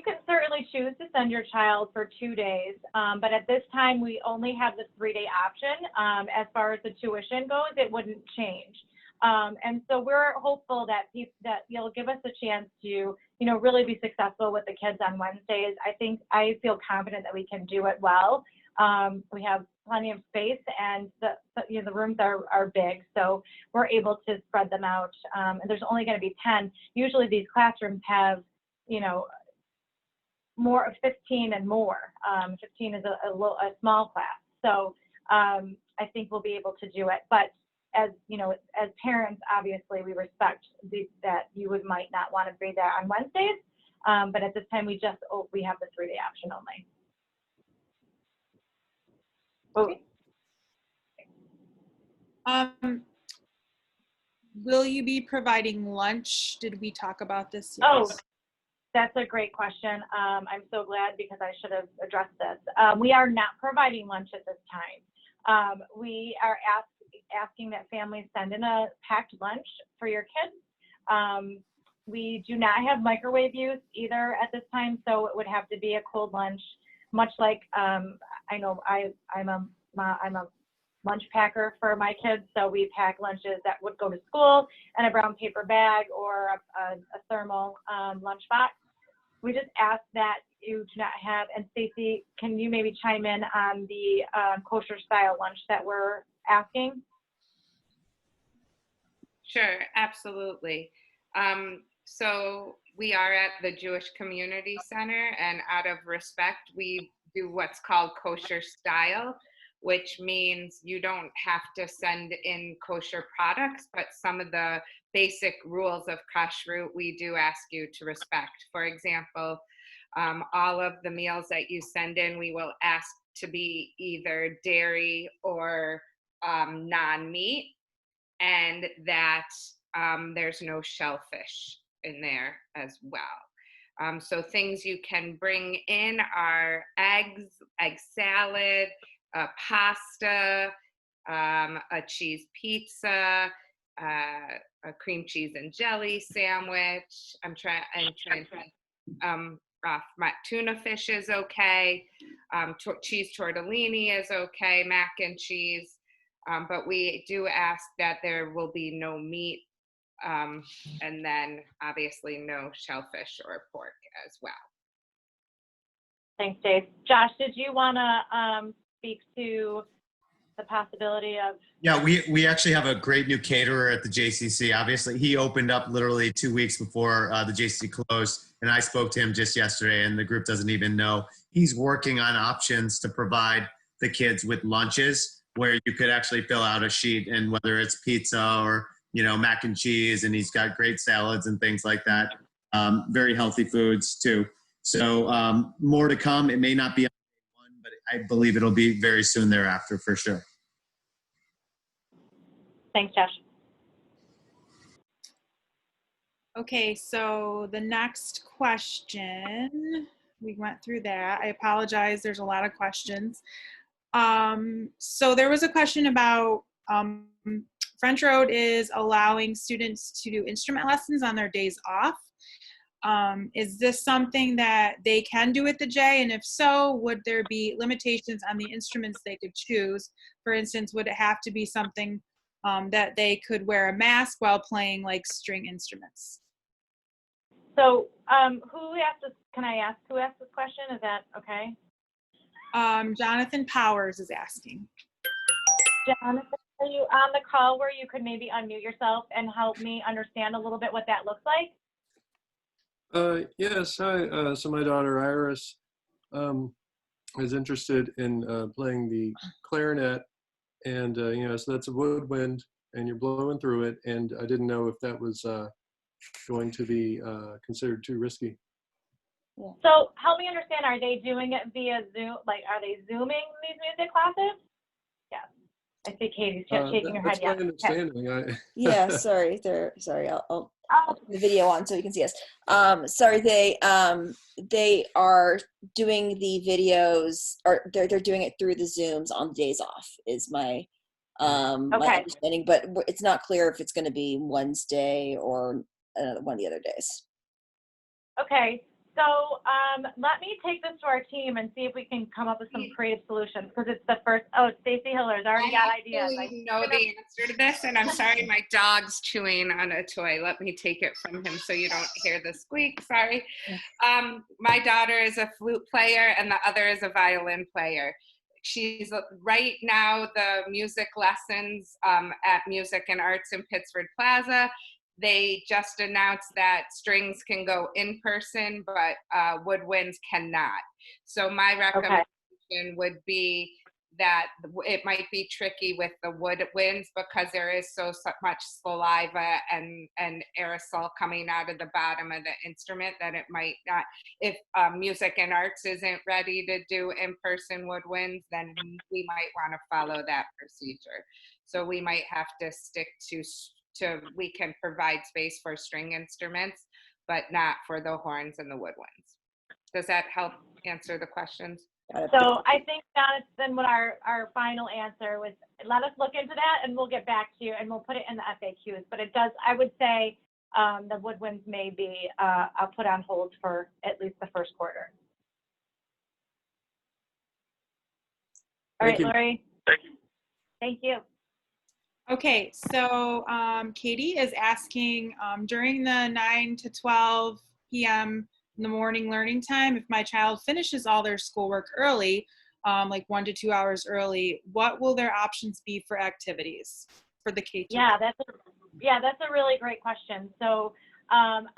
can certainly choose to send your child for 2 days, but at this time we only have the 3-day option. As far as the tuition goes, it wouldn't change. And so we're hopeful that you'll give us a chance to, really be successful with the kids on Wednesdays. I feel confident that we can do it well. We have plenty of space and the rooms are big, so we're able to spread them out. And there's only going to be 10. Usually these classrooms have, more of 15 and more. 15 is a small class. So I think we'll be able to do it. But as parents, obviously we respect that you might not want to be there on Wednesdays. But at this time we have the 3-day option only. Okay. Will you be providing lunch? Did we talk about this yet? Oh, that's a great question. I'm so glad because I should have addressed this. We are not providing lunch at this time. We are asking that families send in a packed lunch for your kids. We do not have microwave use either at this time, so it would have to be a cold lunch, much like I know I'm a lunch packer for my kids, so we pack lunches that would go to school in a brown paper bag or a thermal lunch box. We just ask that you do not have, and Stacy, can you maybe chime in on the kosher style lunch that we're asking? Sure, absolutely. So we are at the Jewish Community Center, and out of respect, we do what's called kosher style, which means you don't have to send in kosher products, but some of the basic rules of kashrut we do ask you to respect. For example, all of the meals that you send in, we will ask to be either dairy or non-meat, and that there's no shellfish in there as well. So things you can bring in are eggs, egg salad, pasta, a cheese pizza, a cream cheese and jelly sandwich. My tuna fish is okay. Cheese tortellini is okay. Mac and cheese. But we do ask that there will be no meat, and then obviously no shellfish or pork as well. Thanks, Dave. Josh, did you want to speak to the possibility of? Yeah, we actually have a great new caterer at the JCC. Obviously, he opened up literally 2 weeks before the JCC closed, and I spoke to him just yesterday, and the group doesn't even know. He's working on options to provide the kids with lunches where you could actually fill out a sheet, and whether it's pizza or mac and cheese, and he's got great salads and things like that. Very healthy foods too. So more to come. It may not be on day one, but I believe it'll be very soon thereafter for sure. Thanks, Josh. Okay, so the next question, we went through that. I apologize, there's a lot of questions. So there was a question about French Road is allowing students to do instrument lessons on their days off. Is this something that they can do at the J? And if so, would there be limitations on the instruments they could choose? For instance, would it have to be something that they could wear a mask while playing like string instruments? So who asked this? Can I ask who asked this question? Is that okay? Jonathan Powers is asking. Jonathan, are you on the call where you could maybe unmute yourself and help me understand a little bit what that looks like? Yes, hi. So my daughter Iris is interested in playing the clarinet, and so that's a woodwind, and you're blowing through it. And I didn't know if that was going to be considered too risky. So help me understand. Are they doing it via Zoom? Like, are they Zooming these music classes? Yes. I see Katie's shaking her head. That's my understanding. Yeah, sorry. Sorry. I'll put the video on so you can see us. Sorry, they are doing the videos, or they're doing it through the Zooms on the days off. Is my my understanding, but it's not clear if it's going to be Wednesday or one of the other days. Okay. So let me take this to our team and see if we can come up with some creative solutions, because it's the first. Oh, Stacey Hiller's already got ideas. I know the answer to this, and I'm sorry, my dog's chewing on a toy. Let me take it from him so you don't hear the squeak. Sorry. My daughter is a flute player, and the other is a violin player. She's right now the music lessons at Music and Arts in Pittsford Plaza. They just announced that strings can go in person, but woodwinds cannot. So my recommendation would be that it might be tricky with the woodwinds because there is so much saliva and aerosol coming out of the bottom of the instrument that it might not. If Music and Arts isn't ready to do in-person woodwinds, then we might want to follow that procedure. So we might have to stick to we can provide space for string instruments, but not for the horns and the woodwinds. Does that help answer the questions? So I think Jonathan, what our final answer was, let us look into that and we'll get back to you and we'll put it in the FAQs. But it does, I would say the woodwinds may be put on hold for at least the first quarter. All right, Lori. Thank you. Thank you. Okay, so Katie is asking during the 9 to 12 p.m. in the morning learning time, if my child finishes all their schoolwork early, like 1 to 2 hours early, what will their options be for activities for the K-12? Yeah, that's a really great question. So on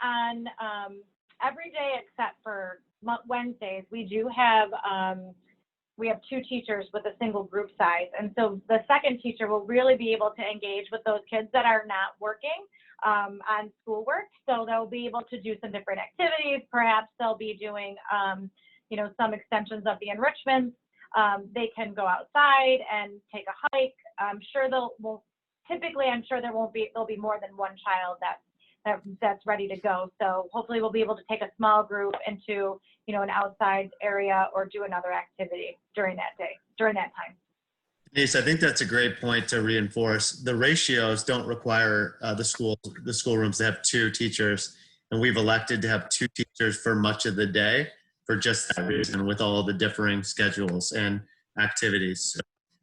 every day except for Wednesdays, we do have we have 2 teachers with a single group size. And so the second teacher will really be able to engage with those kids that are not working on schoolwork. So they'll be able to do some different activities. Perhaps they'll be doing, some extensions of the enrichments. They can go outside and take a hike. I'm sure there'll be more than one child that's ready to go. So hopefully we'll be able to take a small group into, an outside area or do another activity during that time. Denise, I think that's a great point to reinforce. The ratios don't require the schoolrooms to have 2 teachers, and we've elected to have 2 teachers for much of the day for just that reason, with all the differing schedules and activities. So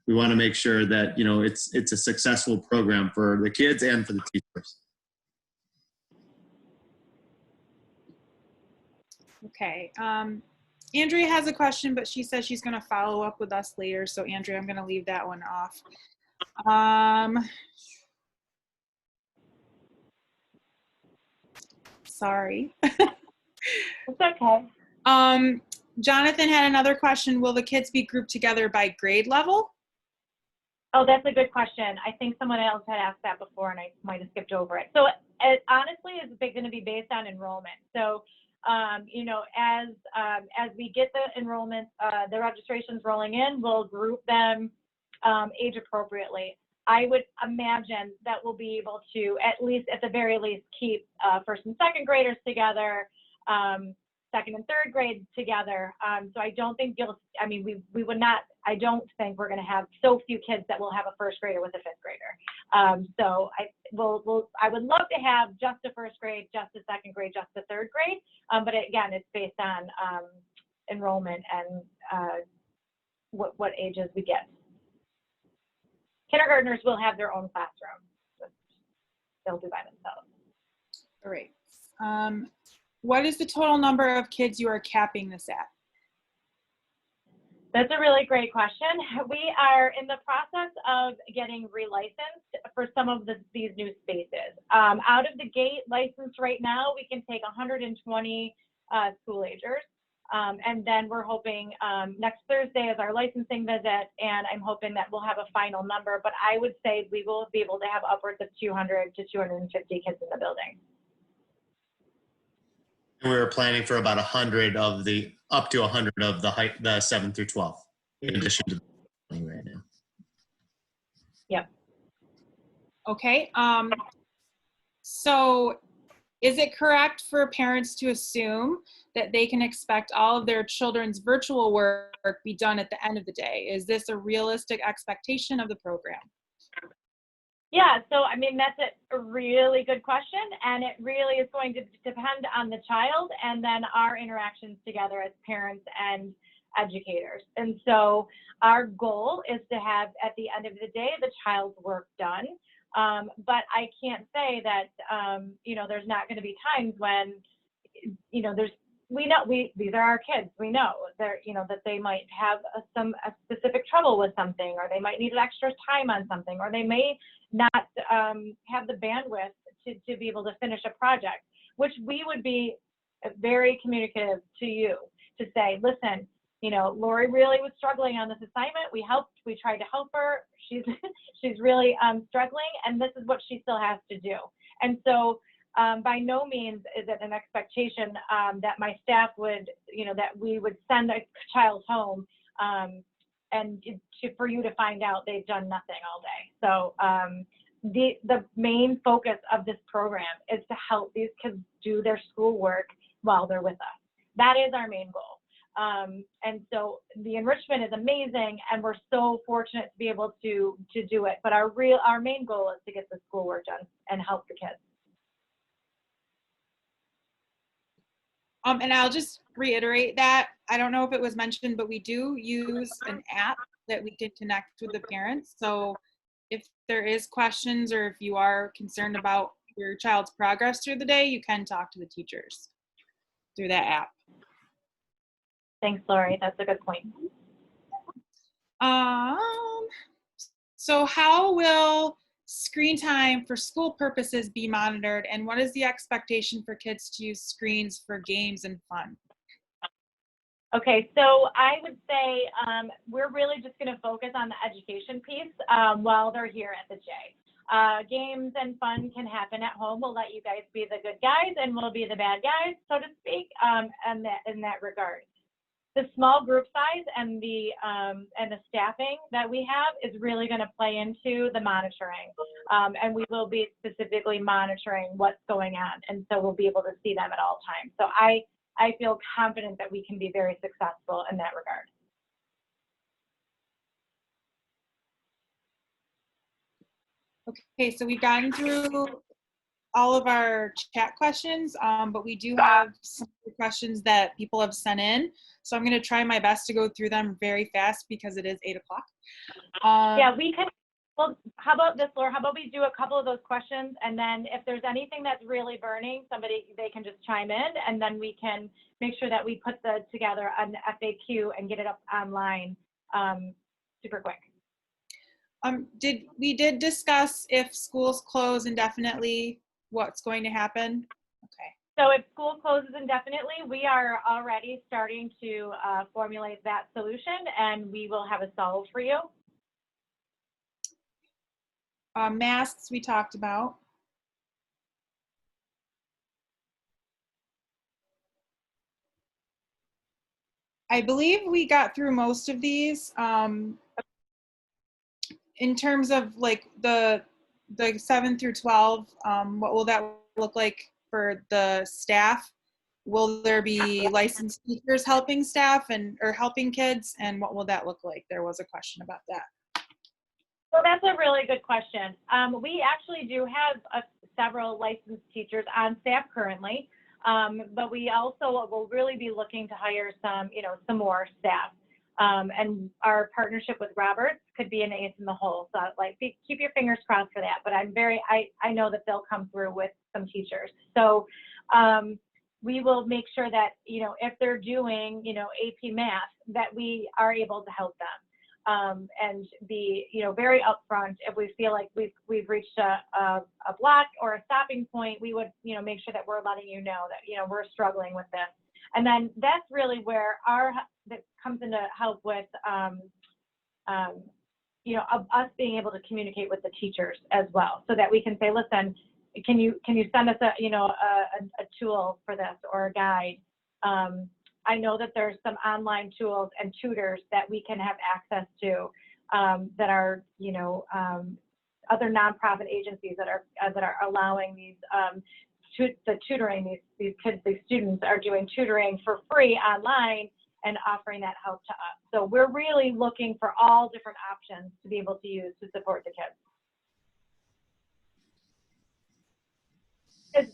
we want to make sure that it's a successful program for the kids and for the teachers. Okay. Andrea has a question, but she says she's going to follow up with us later. So Andrea, I'm going to leave that one off. Sorry. It's okay. Jonathan had another question. Will the kids be grouped together by grade level? Oh, that's a good question. I think someone else had asked that before and I might have skipped over it. So honestly, it's going to be based on enrollment. So as we get the enrollment, the registrations rolling in, we'll group them age appropriately. I would imagine that we'll be able to, at the very least, keep first and second graders together, second and third grade together. So I don't think we would not, I don't think we're going to have so few kids that will have a first grader with a fifth grader. So I would love to have just a first grade, just a second grade, just a third grade. But again, it's based on enrollment and what ages we get. Kindergartners will have their own classroom. They'll do by themselves. All right. What is the total number of kids you are capping this at? That's a really great question. We are in the process of getting relicensed for some of these new spaces. Out of the gate license right now, we can take 120 school agers. And then we're hoping next Thursday is our licensing visit, and I'm hoping that we'll have a final number, but I would say we will be able to have upwards of 200 to 250 kids in the building. We were planning for about 100 of the, up to 100 of the 7 through 12, in addition to right now. Yep. Okay. So is it correct for parents to assume that they can expect all of their children's virtual work be done at the end of the day? Is this a realistic expectation of the program? Yeah, so I mean, that's a really good question, and it really is going to depend on the child and then our interactions together as parents and educators. And so our goal is to have, at the end of the day, the child's work done. But I can't say that, there's not going to be times when, these are our kids. We know they're, that they might have a specific trouble with something, or they might need extra time on something, or they may not have the bandwidth to be able to finish a project, which we would be very communicative to you to say, listen, Lori really was struggling on this assignment. We tried to help her. She's really struggling, and this is what she still has to do. And so by no means is it an expectation that my staff would, that we would send a child home and for you to find out they've done nothing all day. So the main focus of this program is to help these kids do their schoolwork while they're with us. That is our main goal. And so the enrichment is amazing, and we're so fortunate to be able to do it. But our main goal is to get the schoolwork done and help the kids. And I'll just reiterate that. I don't know if it was mentioned, but we do use an app that we can connect with the parents. So if there is questions, or if you are concerned about your child's progress through the day, you can talk to the teachers through that app. Thanks, Lori. That's a good point. So how will screen time for school purposes be monitored, and what is the expectation for kids to use screens for games and fun? Okay, so I would say we're really just going to focus on the education piece while they're here at the J. Games and fun can happen at home. We'll let you guys be the good guys, and we'll be the bad guys, so to speak, in that regard. The small group size and the staffing that we have is really going to play into the monitoring, and we will be specifically monitoring what's going on, and so we'll be able to see them at all times. So I feel confident that we can be very successful in that regard. Okay, so we've gotten through all of our chat questions, but we do have some questions that people have sent in. So I'm going to try my best to go through them very fast because it is 8 o'clock. Yeah, we can. Well, how about this, Laura? How about we do a couple of those questions, and then if there's anything that's really burning, they can just chime in, and then we can make sure that we put together an FAQ and get it up online super quick. We did discuss if schools close indefinitely, what's going to happen? Okay. So if school closes indefinitely, we are already starting to formulate that solution, and we will have a solve for you. Masks we talked about. I believe we got through most of these. In terms of like the 7 through 12, what will that look like for the staff? will there be licensed teachers helping staff or helping kids? And what will that look like? There was a question about that. So that's a really good question. We actually do have several licensed teachers on staff currently, but we also will really be looking to hire some more staff. And our partnership with Roberts could be an ace in the hole. So like, keep your fingers crossed for that. But I know that they'll come through with some teachers. So we will make sure that, if they're doing, AP math, that we are able to help them. And be, very upfront. If we feel like we've reached a block or a stopping point, we would, make sure that we're letting you know that, we're struggling with this. And then that's really where that comes into help with, us being able to communicate with the teachers as well, so that we can say, listen, can you send us a tool for this or a guide? I know that there's some online tools and tutors that we can have access to that are, other nonprofit agencies that are allowing these the tutoring. These kids, these students are doing tutoring for free online and offering that help to us. So we're really looking for all different options to be able to use to support the kids.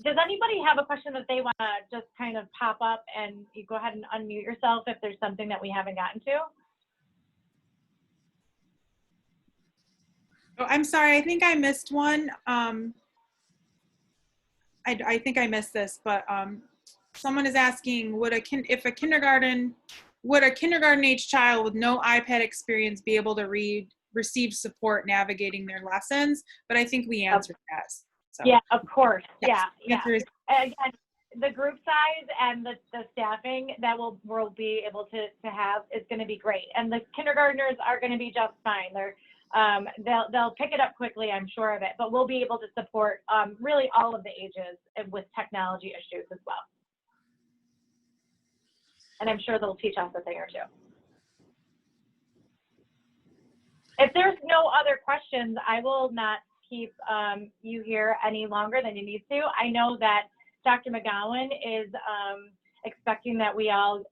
Does anybody have a question that they want to just kind of pop up, and you go ahead and unmute yourself if there's something that we haven't gotten to? Oh, I'm sorry. I think I missed one. I think I missed this, but someone is asking, would a kindergarten age child with no iPad experience be able to receive support navigating their lessons? But I think we answered that. So. Yeah, of course. Yes. Yeah. Again, the group size and the staffing that we'll be able to have is going to be great, and the kindergartners are going to be just fine. They'll pick it up quickly, I'm sure of it. But we'll be able to support really all of the ages with technology issues as well, and I'm sure they'll teach us a thing or two. If there's no other questions, I will not keep you here any longer than you need to. I know that Dr. McGowan is expecting that we all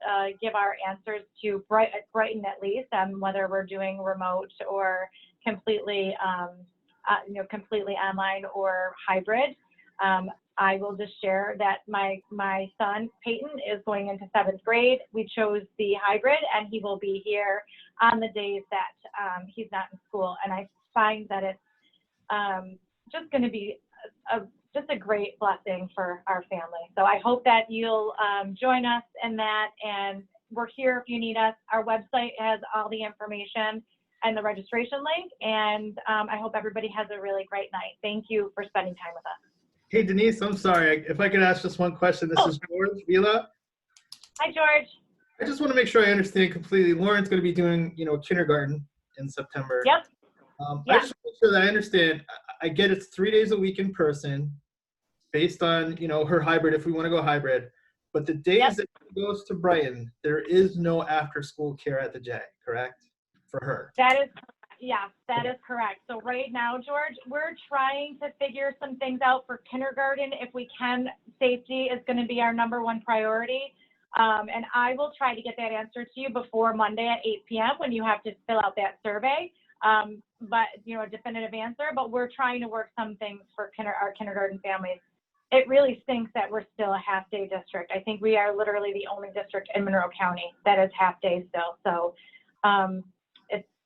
give our answers to Brighton at least, whether we're doing remote or completely, completely online or hybrid. I will just share that my son Peyton is going into 7th grade. We chose the hybrid, and he will be here on the days that he's not in school. And I find that it's just going to be just a great blessing for our family. So I hope that you'll join us in that, and we're here if you need us. Our website has all the information and the registration link, and I hope everybody has a really great night. Thank you for spending time with us. Hey, Denise, I'm sorry. If I could ask just one question. This is George Vila. Hi, George. I just want to make sure I understand completely. Lauren's going to be doing, kindergarten in September. Yep. I just want to make sure that I understand. I get it's 3 days a week in person based on, her hybrid, if we want to go hybrid. But the days that she goes to Brighton, there is no after-school care at the J, correct? For her. That is correct. So right now, George, we're trying to figure some things out for kindergarten. If we can, safety is going to be our #1 priority. And I will try to get that answer to you before Monday at 8 p.m. when you have to fill out that survey. But, a definitive answer. But we're trying to work some things for our kindergarten families. It really stinks that we're still a half-day district. I think we are literally the only district in Monroe County that is half-day still. So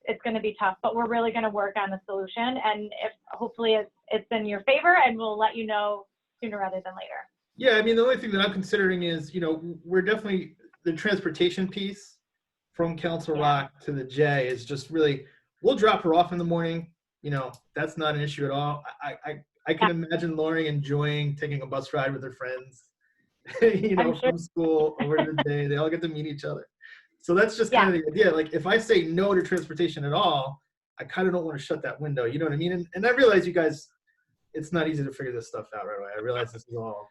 it's going to be tough, but we're really going to work on the solution. And if hopefully it's in your favor, and we'll let you know sooner rather than later. Yeah, I mean, the only thing that I'm considering is, we're definitely, the transportation piece from Council Rock to the J is just really, we'll drop her off in the morning. That's not an issue at all. I can imagine Lauren enjoying taking a bus ride with her friends, from school over to the J. They all get to meet each other. So that's just kind of the idea. Like, if I say no to transportation at all, I kind of don't want to shut that window. You know what I mean? And I realize you guys, it's not easy to figure this stuff out right away. I realize this is all.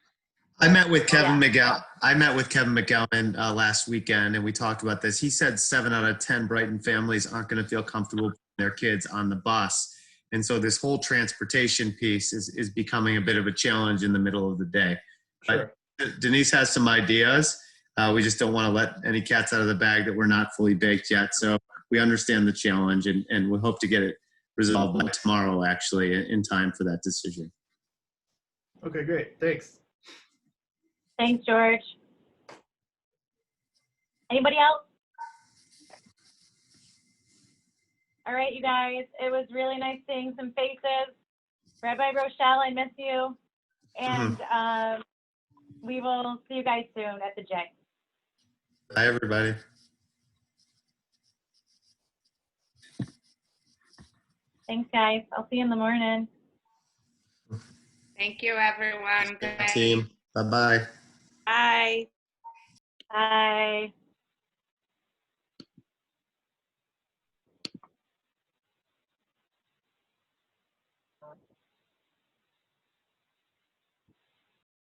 I met with Kevin McGowan last weekend, and we talked about this. He said 7 out of 10 Brighton families aren't going to feel comfortable putting their kids on the bus. And so this whole transportation piece is becoming a bit of a challenge in the middle of the day. Sure. But Denise has some ideas. We just don't want to let any cats out of the bag that we're not fully baked yet. So we understand the challenge, and we hope to get it resolved by tomorrow, actually, in time for that decision. Okay, great. Thanks. Thanks, George. Anybody else? All right, you guys. It was really nice seeing some faces. Rabbi Rochelle, I miss you. And we will see you guys soon at the J. Bye, everybody. Thanks, guys. I'll see you in the morning. Thank you, everyone. Good night. Team. Bye-bye. Bye. Bye.